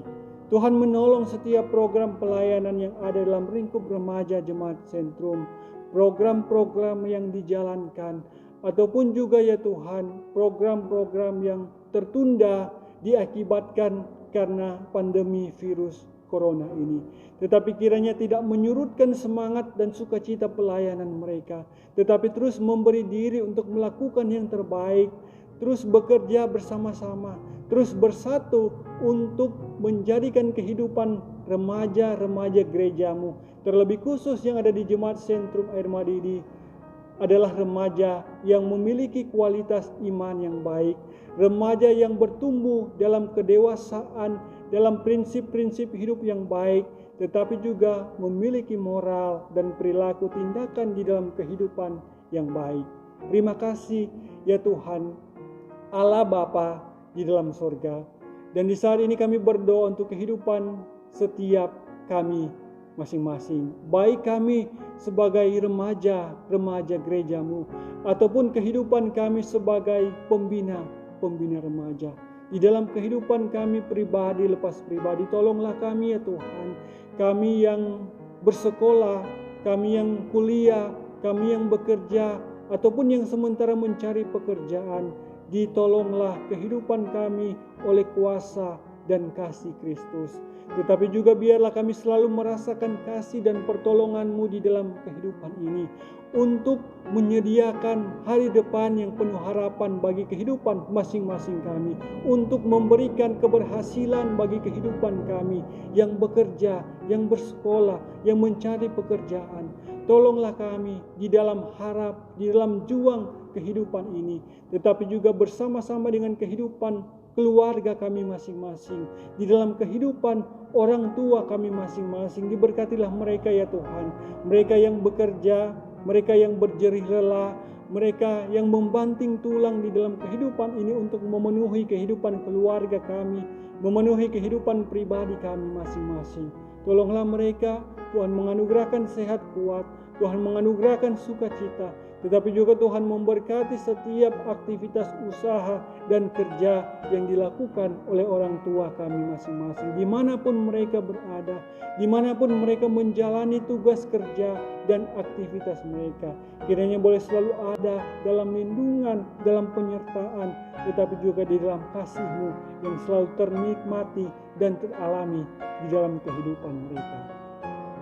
Tuhan menolong setiap program pelayanan yang ada dalam lingkup remaja Jemaat Sentrum, program-program yang dijalankan, ataupun juga ya Tuhan, program-program yang tertunda diakibatkan karena pandemi virus Corona ini. Tetapi kiranya tidak menyurutkan semangat dan sukacita pelayanan mereka, tetapi terus memberi diri untuk melakukan yang terbaik, terus bekerja bersama-sama, terus bersatu untuk menjadikan kehidupan remaja-remaja gereja-Mu, terlebih khusus yang ada di Jemaat Sentrum Air Madidi, adalah remaja yang memiliki kualitas iman yang baik, remaja yang bertumbuh dalam kedewasaan, dalam prinsip-prinsip hidup yang baik, tetapi juga memiliki moral dan perilaku tindakan di dalam kehidupan yang baik. Terima kasih ya Tuhan, Allah Bapa di dalam sorga. Dan di saat ini kami berdoa untuk kehidupan setiap kami masing-masing, baik kami sebagai remaja gereja-Mu, ataupun kehidupan kami sebagai pembina remaja. Di dalam kehidupan kami pribadi lepas pribadi, tolonglah kami ya Tuhan, kami yang bersekolah, kami yang kuliah, kami yang bekerja, ataupun yang sementara mencari pekerjaan, ditolonglah kehidupan kami oleh kuasa dan kasih Kristus. Tetapi juga biarlah kami selalu merasakan kasih dan pertolongan-Mu di dalam kehidupan ini, untuk menyediakan hari depan yang penuh harapan bagi kehidupan masing-masing kami, untuk memberikan keberhasilan bagi kehidupan kami yang bekerja, yang bersekolah, yang mencari pekerjaan. Tolonglah kami di dalam harap, di dalam juang kehidupan ini, tetapi juga bersama-sama dengan kehidupan keluarga kami masing-masing, di dalam kehidupan orang tua kami masing-masing. Diberkatilah mereka ya Tuhan, mereka yang bekerja, mereka yang berjerih lelah, mereka yang membanting tulang di dalam kehidupan ini untuk memenuhi kehidupan keluarga kami, memenuhi kehidupan pribadi kami masing-masing. Tolonglah mereka, Tuhan menganugerahkan sehat kuat, Tuhan menganugerahkan sukacita, tetapi juga Tuhan memberkati setiap aktivitas usaha dan kerja yang dilakukan oleh orang tua kami masing-masing, dimanapun mereka berada, dimanapun mereka menjalani tugas kerja dan aktivitas mereka. Kiranya boleh selalu ada dalam lindungan, dalam penyertaan, tetapi juga di dalam kasih-Mu yang selalu ternikmati dan teralami di dalam kehidupan mereka.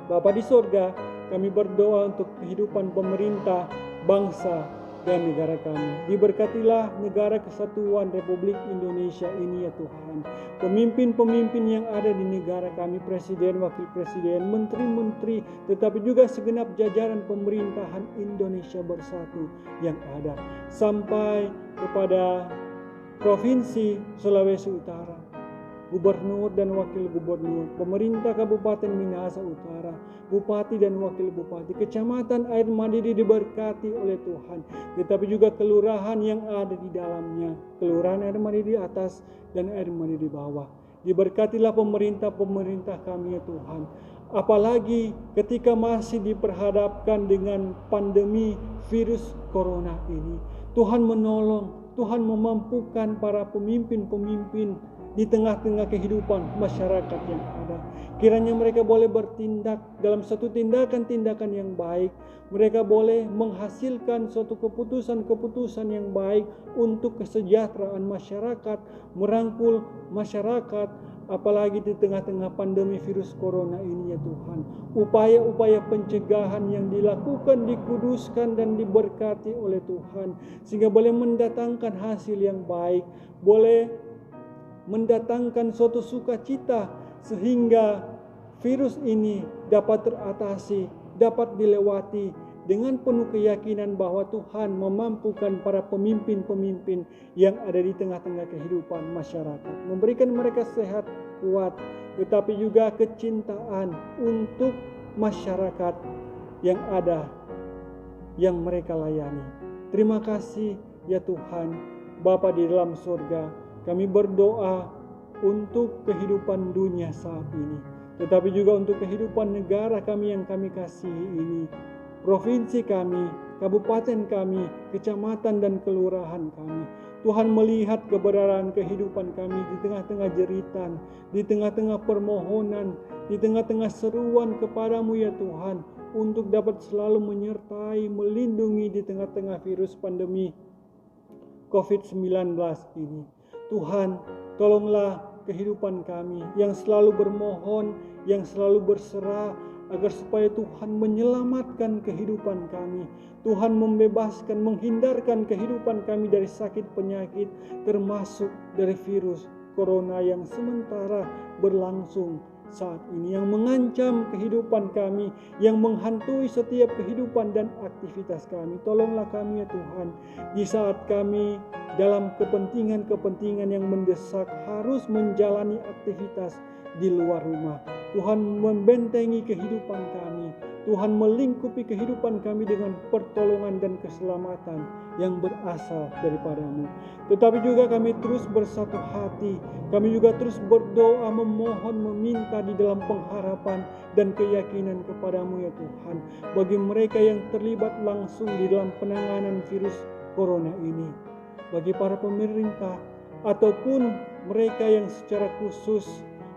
Bapa di sorga, kami berdoa untuk kehidupan pemerintah, bangsa, dan negara kami. Diberkatilah negara kesatuan Republik Indonesia ini ya Tuhan. Pemimpin-pemimpin yang ada di negara kami, presiden, wakil presiden, menteri-menteri, tetapi juga segenap jajaran pemerintahan Indonesia bersatu yang ada, sampai kepada Provinsi Sulawesi Utara, Gubernur dan Wakil Gubernur, pemerintah Kabupaten Minahasa Utara, Bupati dan Wakil Bupati, Kecamatan Air Madidi diberkati oleh Tuhan, tetapi juga kelurahan yang ada di dalamnya, Kelurahan Air Madidi atas dan Air Madidi bawah. Diberkatilah pemerintah-pemerintah kami ya Tuhan, apalagi ketika masih diperhadapkan dengan pandemi virus Corona ini. Tuhan menolong, Tuhan memampukan para pemimpin-pemimpin di tengah-tengah kehidupan masyarakat yang ada. Kiranya mereka boleh bertindak dalam satu tindakan-tindakan yang baik. Mereka boleh menghasilkan suatu keputusan-keputusan yang baik untuk kesejahteraan masyarakat, merangkul masyarakat, apalagi di tengah-tengah pandemi virus corona ini ya Tuhan. Upaya-upaya pencegahan yang dilakukan, dikuduskan dan diberkati oleh Tuhan, sehingga boleh mendatangkan hasil yang baik, boleh mendatangkan suatu sukacita, sehingga virus ini dapat teratasi, dapat dilewati dengan penuh keyakinan bahwa Tuhan memampukan para pemimpin-pemimpin yang ada di tengah-tengah kehidupan masyarakat, memberikan mereka sehat, kuat, tetapi juga kecintaan untuk masyarakat yang ada, yang mereka layani. Terima kasih ya Tuhan, Bapa di dalam surga, kami berdoa untuk kehidupan dunia saat ini, tetapi juga untuk kehidupan negara kami yang kami kasihi ini, provinsi kami, kabupaten kami, kecamatan dan kelurahan kami. Tuhan melihat keberadaan kehidupan kami di tengah-tengah jeritan, di tengah-tengah permohonan, di tengah-tengah seruan kepadamu ya Tuhan, untuk dapat selalu menyertai, melindungi di tengah-tengah virus pandemi COVID-19 ini. Tuhan, tolonglah kehidupan kami yang selalu bermohon, yang selalu berserah, agar supaya Tuhan menyelamatkan kehidupan kami. Tuhan membebaskan, menghindarkan kehidupan kami dari sakit penyakit, termasuk dari virus corona yang sementara berlangsung saat ini, yang mengancam kehidupan kami, yang menghantui setiap kehidupan dan aktivitas kami. Tolonglah kami ya Tuhan, di saat kami dalam kepentingan-kepentingan yang mendesak harus menjalani aktivitas di luar rumah. Tuhan membentengi kehidupan kami, Tuhan melingkupi kehidupan kami dengan pertolongan dan keselamatan yang berasal daripadamu. Tetapi juga kami terus bersatu hati, kami juga terus berdoa, memohon, meminta di dalam pengharapan dan keyakinan kepadamu ya Tuhan, bagi mereka yang terlibat langsung di dalam penanganan virus corona ini, bagi para pemerintah ataupun mereka yang secara khusus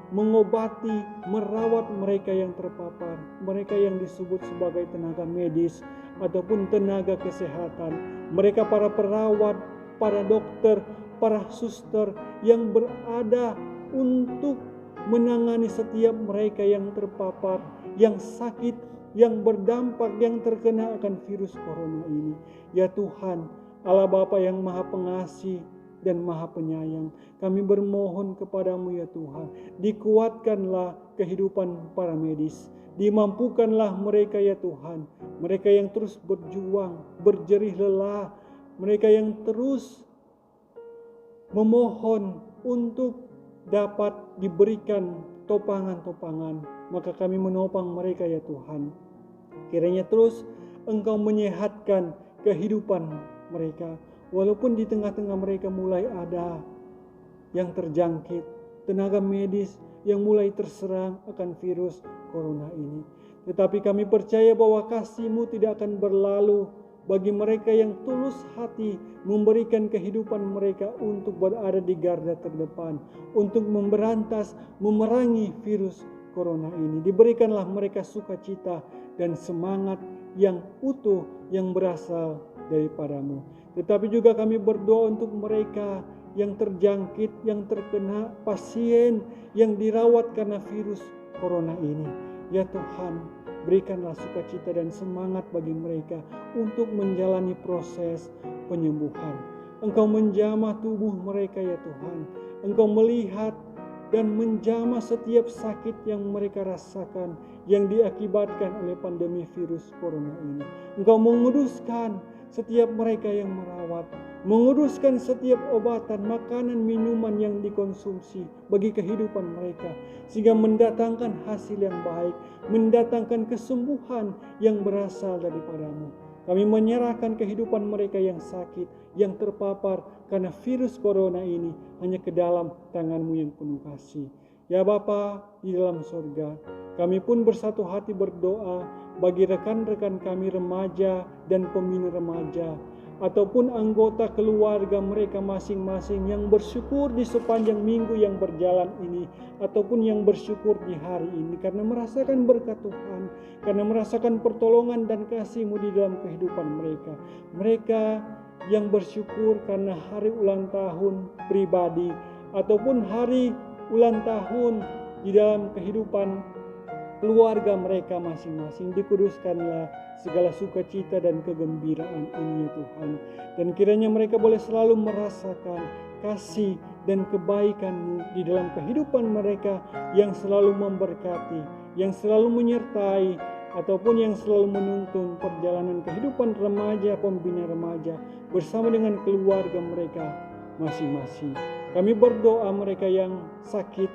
mengobati, merawat mereka yang terpapar, mereka yang disebut sebagai tenaga medis ataupun tenaga kesehatan, mereka para perawat, para dokter, para suster yang berada untuk menangani setiap mereka yang terpapar, yang sakit, yang berdampak, yang terkena akan virus corona ini. Ya Tuhan, Allah Bapa yang Maha Pengasih dan Maha Penyayang, kami bermohon kepadamu ya Tuhan, dikuatkanlah kehidupan para medis, dimampukanlah mereka ya Tuhan, mereka yang terus berjuang, berjerih lelah, mereka yang terus memohon untuk dapat diberikan topangan-topangan, maka kami menopang mereka ya Tuhan. Kiranya terus Engkau menyehatkan kehidupan mereka, walaupun di tengah-tengah mereka mulai ada yang terjangkit, tenaga medis yang mulai terserang akan virus corona ini. Tetapi kami percaya bahwa kasih-Mu tidak akan berlalu bagi mereka yang tulus hati memberikan kehidupan mereka untuk berada di garda terdepan, untuk memberantas, memerangi virus corona ini. Diberikanlah mereka sukacita dan semangat yang utuh yang berasal daripadamu. Tetapi juga kami berdoa untuk mereka yang terjangkit, yang terkena, pasien yang dirawat karena virus corona ini. Ya Tuhan, berikanlah sukacita dan semangat bagi mereka untuk menjalani proses penyembuhan. Engkau menjamah tubuh mereka ya Tuhan. Engkau melihat dan menjamah setiap sakit yang mereka rasakan yang diakibatkan oleh pandemi virus corona ini. Engkau menguduskan setiap mereka yang merawat, menguruskan setiap obatan, makanan, minuman yang dikonsumsi bagi kehidupan mereka, sehingga mendatangkan hasil yang baik, mendatangkan kesembuhan yang berasal daripadamu. Kami menyerahkan kehidupan mereka yang sakit, yang terpapar karena virus corona ini hanya ke dalam tangan-Mu yang penuh kasih. Ya Bapa di dalam surga, kami pun bersatu hati berdoa bagi rekan-rekan kami remaja dan pembina remaja, ataupun anggota keluarga mereka masing-masing yang bersyukur di sepanjang minggu yang berjalan ini, ataupun yang bersyukur di hari ini karena merasakan berkat Tuhan, karena merasakan pertolongan dan kasih-Mu di dalam kehidupan mereka. Mereka yang bersyukur karena hari ulang tahun pribadi ataupun hari ulang tahun di dalam kehidupan keluarga mereka masing-masing. Dikuduskanlah segala sukacita dan kegembiraan ini ya Tuhan. Dan kiranya mereka boleh selalu merasakan kasih dan kebaikan-Mu di dalam kehidupan mereka yang selalu memberkati, yang selalu menyertai, ataupun yang selalu menuntun perjalanan kehidupan remaja, pembina remaja bersama dengan keluarga mereka masing-masing. Kami berdoa mereka yang sakit,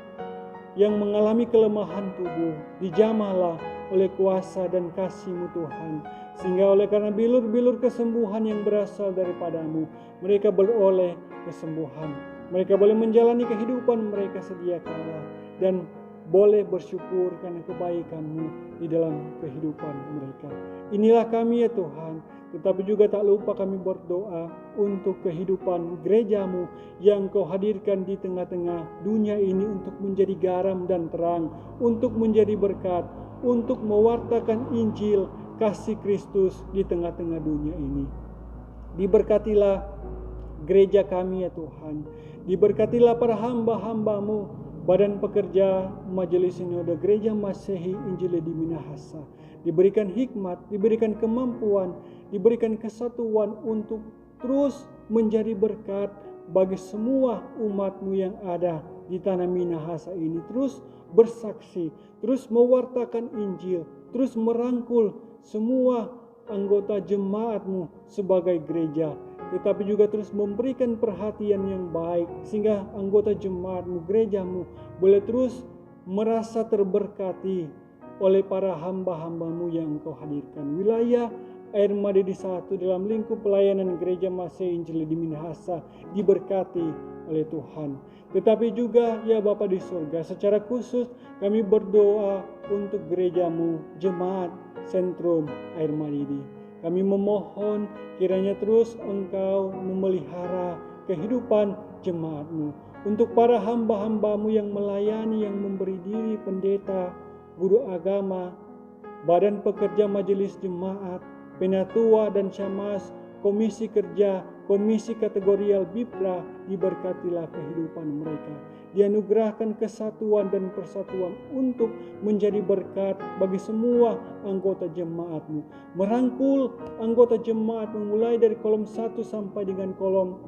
yang mengalami kelemahan tubuh, dijamahlah oleh kuasa dan kasih-Mu Tuhan, sehingga oleh karena bilur-bilur kesembuhan yang berasal daripada-Mu, mereka beroleh kesembuhan. Mereka boleh menjalani kehidupan mereka sedia kala dan boleh bersyukur karena kebaikan-Mu di dalam kehidupan mereka. Inilah kami ya Tuhan, tetapi juga tak lupa kami berdoa untuk kehidupan gereja-Mu yang Kau hadirkan di tengah-tengah dunia ini untuk menjadi garam dan terang, untuk menjadi berkat, untuk mewartakan Injil kasih Kristus di tengah-tengah dunia ini. Diberkatilah gereja kami ya Tuhan, diberkatilah para hamba-hamba-Mu, badan pekerja Majelis Sinode Gereja Masehi Injili di Minahasa, diberikan hikmat, diberikan kemampuan, diberikan kesatuan untuk terus menjadi berkat bagi semua umat-Mu yang ada di tanah Minahasa ini, terus bersaksi, terus mewartakan Injil, terus merangkul semua anggota jemaat-Mu sebagai gereja, tetapi juga terus memberikan perhatian yang baik sehingga anggota jemaat-Mu, gereja-Mu boleh terus merasa terberkati oleh para hamba-hamba-Mu yang Engkau hadirkan. Wilayah Air Madidi 1 dalam lingkup pelayanan Gereja Masehi Injili di Minahasa diberkati oleh Tuhan. Tetapi juga ya Bapa di surga, secara khusus kami berdoa untuk gereja-Mu, Jemaat Sentrum Air Madidi. Kami memohon kiranya terus Engkau memelihara kehidupan jemaat-Mu. Untuk para hamba-hamba-Mu yang melayani, yang memberi diri, pendeta, guru agama, badan pekerja majelis jemaat, penatua dan camas, komisi kerja, komisi kategorial BIPRA, diberkatilah kehidupan mereka. Dianugerahkan kesatuan dan persatuan untuk menjadi berkat bagi semua anggota jemaat-Mu. Merangkul anggota jemaat-Mu mulai dari kolom 1 sampai dengan kolom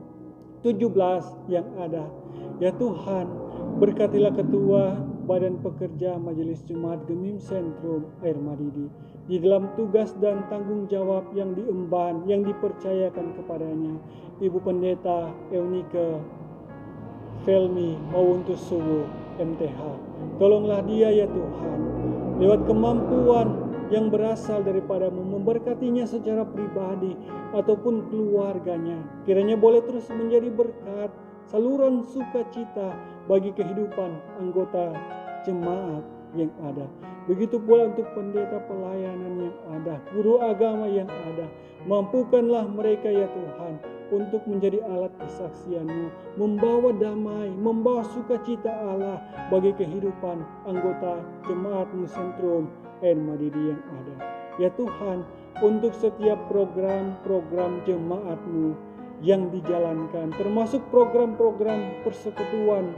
17 yang ada. Ya Tuhan, berkatilah ketua badan pekerja Majelis Jemaat Gemim Sentrum Air Madidi di dalam tugas dan tanggung jawab yang diemban, yang dipercayakan kepadanya, Ibu Pendeta Eunike Felmi Mawuntus Suwu MTH. Tolonglah dia ya Tuhan, lewat kemampuan yang berasal daripada-Mu, memberkatinya secara pribadi ataupun keluarganya. Kiranya boleh terus menjadi berkat, saluran sukacita bagi kehidupan anggota jemaat yang ada. Begitu pula untuk pendeta pelayanan yang ada, guru agama yang ada. Mampukanlah mereka ya Tuhan untuk menjadi alat kesaksian-Mu, membawa damai, membawa sukacita Allah bagi kehidupan anggota jemaat-Mu Sentrum Air Madidi yang ada. Ya Tuhan, untuk setiap program-program jemaat-Mu yang dijalankan, termasuk program-program persekutuan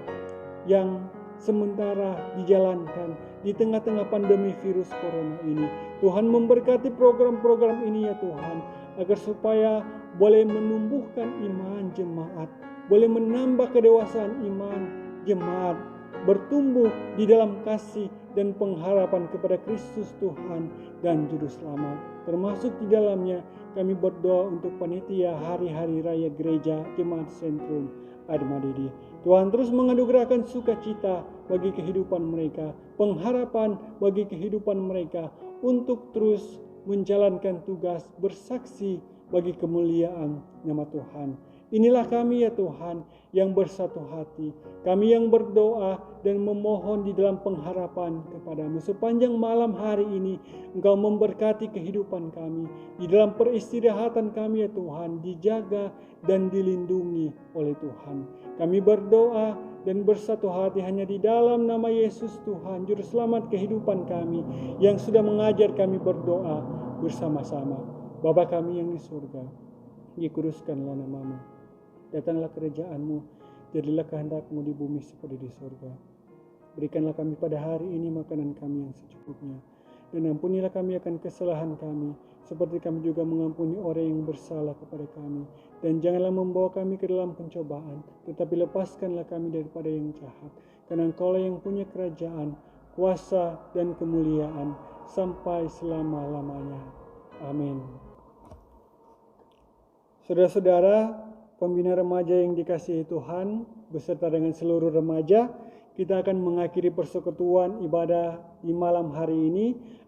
yang sementara dijalankan di tengah-tengah pandemi virus corona ini. Tuhan memberkati program-program ini ya Tuhan, agar supaya boleh menumbuhkan iman jemaat, boleh menambah kedewasaan iman jemaat, bertumbuh di dalam kasih dan pengharapan kepada Kristus Tuhan dan Juru Selamat. Termasuk di dalamnya kami berdoa untuk panitia hari-hari raya gereja Jemaat Sentrum Air Madidi. Tuhan terus menganugerahkan sukacita bagi kehidupan mereka, pengharapan bagi kehidupan mereka untuk terus menjalankan tugas bersaksi bagi kemuliaan nama Tuhan. Inilah kami ya Tuhan yang bersatu hati, kami yang berdoa dan memohon di dalam pengharapan kepada-Mu. Sepanjang malam hari ini Engkau memberkati kehidupan kami, di dalam peristirahatan kami ya Tuhan, dijaga dan dilindungi oleh Tuhan. Kami berdoa dan bersatu hati hanya di dalam nama Yesus Tuhan, Juru Selamat kehidupan kami, yang sudah mengajar kami berdoa bersama-sama. Bapa kami yang di surga, dikuduskanlah nama-Mu. Datanglah kerajaan-Mu, jadilah kehendak-Mu di bumi seperti di surga. Berikanlah kami pada hari ini makanan kami yang secukupnya. Dan ampunilah kami akan kesalahan kami, seperti kami juga mengampuni orang yang bersalah kepada kami. Dan janganlah membawa kami ke dalam pencobaan, tetapi lepaskanlah kami daripada yang jahat. Karena Engkaulah yang punya kerajaan, kuasa, dan kemuliaan, sampai selama-lamanya. Amin. Saudara-saudara, pembina remaja yang dikasihi Tuhan, beserta dengan seluruh remaja, kita akan mengakhiri persekutuan ibadah di malam hari ini,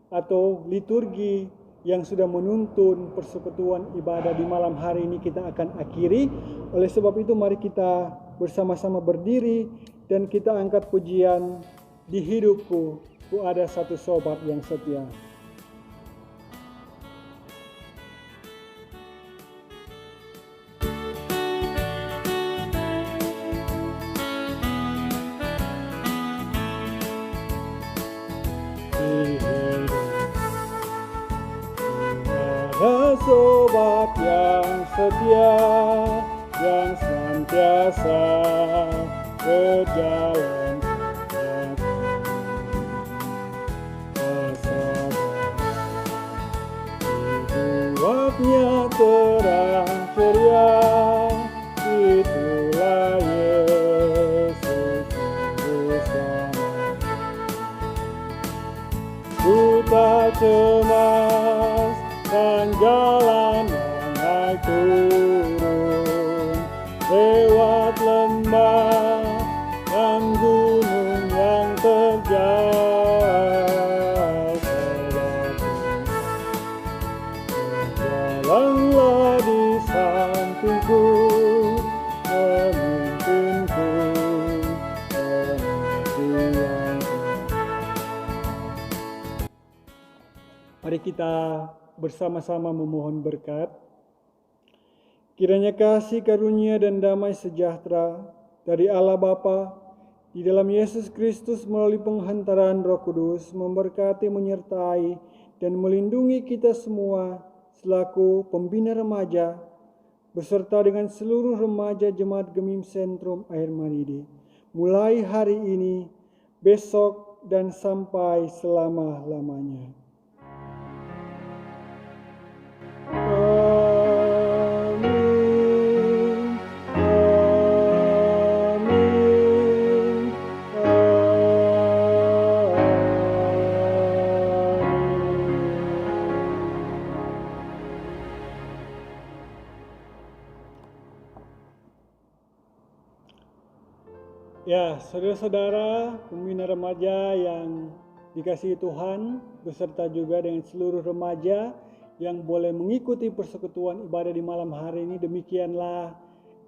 atau liturgi yang sudah menuntun persekutuan ibadah di malam hari ini kita akan akhiri. Oleh sebab itu, mari kita bersama-sama berdiri dan kita angkat pujian Di Hidupku Ku Ada Satu Sobat Yang Setia. Ada sobat yang setia, yang senantiasa berjalan buatnya terang ceria, itulah Yesus bersama. Ku tak cemas kan jalan naik turun, lewat lembah dan gunung yang terjal. Berjalanlah di sampingku, memimpinku, mengertianku. Mari kita bersama-sama memohon berkat. Kiranya kasih karunia dan damai sejahtera dari Allah Bapa di dalam Yesus Kristus melalui penghantaran Roh Kudus memberkati, menyertai, dan melindungi kita semua selaku pembina remaja beserta dengan seluruh remaja Jemaat Gemim Sentrum Air Maridi, mulai hari ini, besok, dan sampai selama-lamanya. Ya, saudara-saudara, pembina remaja yang dikasihi Tuhan, beserta juga dengan seluruh remaja yang boleh mengikuti persekutuan ibadah di malam hari ini, demikianlah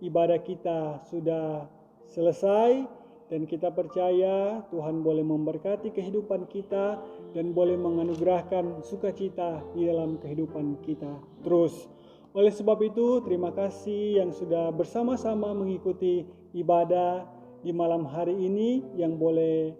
ibadah kita sudah selesai, dan kita percaya Tuhan boleh memberkati kehidupan kita dan boleh menganugerahkan sukacita di dalam kehidupan kita terus. Oleh sebab itu, terima kasih yang sudah bersama-sama mengikuti ibadah di malam hari ini, yang boleh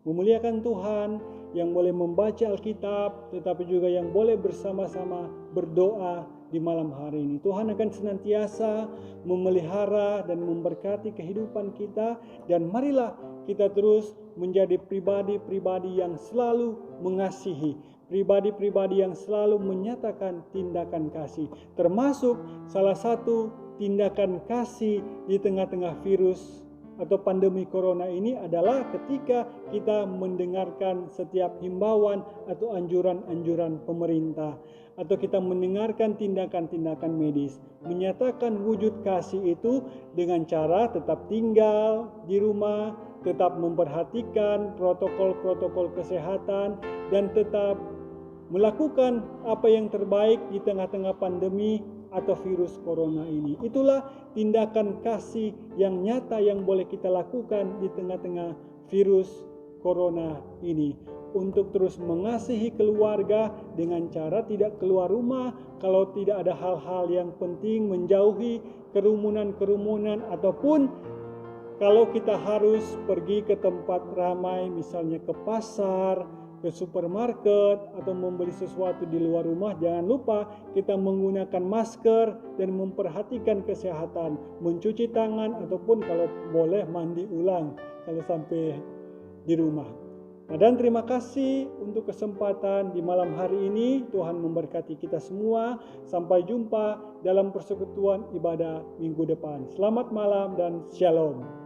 memuliakan Tuhan, yang boleh membaca Alkitab, tetapi juga yang boleh bersama-sama berdoa di malam hari ini. Tuhan akan senantiasa memelihara dan memberkati kehidupan kita, dan marilah kita terus menjadi pribadi-pribadi yang selalu mengasihi, pribadi-pribadi yang selalu menyatakan tindakan kasih, termasuk salah satu tindakan kasih di tengah-tengah virus atau pandemi corona ini adalah ketika kita mendengarkan setiap himbauan atau anjuran-anjuran pemerintah, atau kita mendengarkan tindakan-tindakan medis, menyatakan wujud kasih itu dengan cara tetap tinggal di rumah, tetap memperhatikan protokol-protokol kesehatan, dan tetap melakukan apa yang terbaik di tengah-tengah pandemi atau virus corona ini. Itulah tindakan kasih yang nyata yang boleh kita lakukan di tengah-tengah virus corona ini, untuk terus mengasihi keluarga dengan cara tidak keluar rumah kalau tidak ada hal-hal yang penting, menjauhi kerumunan-kerumunan, ataupun kalau kita harus pergi ke tempat ramai, misalnya ke pasar, ke supermarket, atau membeli sesuatu di luar rumah, jangan lupa kita menggunakan masker dan memperhatikan kesehatan, mencuci tangan, ataupun kalau boleh mandi ulang kalau sampai di rumah. Nah, dan terima kasih untuk kesempatan di malam hari ini. Tuhan memberkati kita semua. Sampai jumpa dalam persekutuan ibadah minggu depan. Selamat malam dan shalom.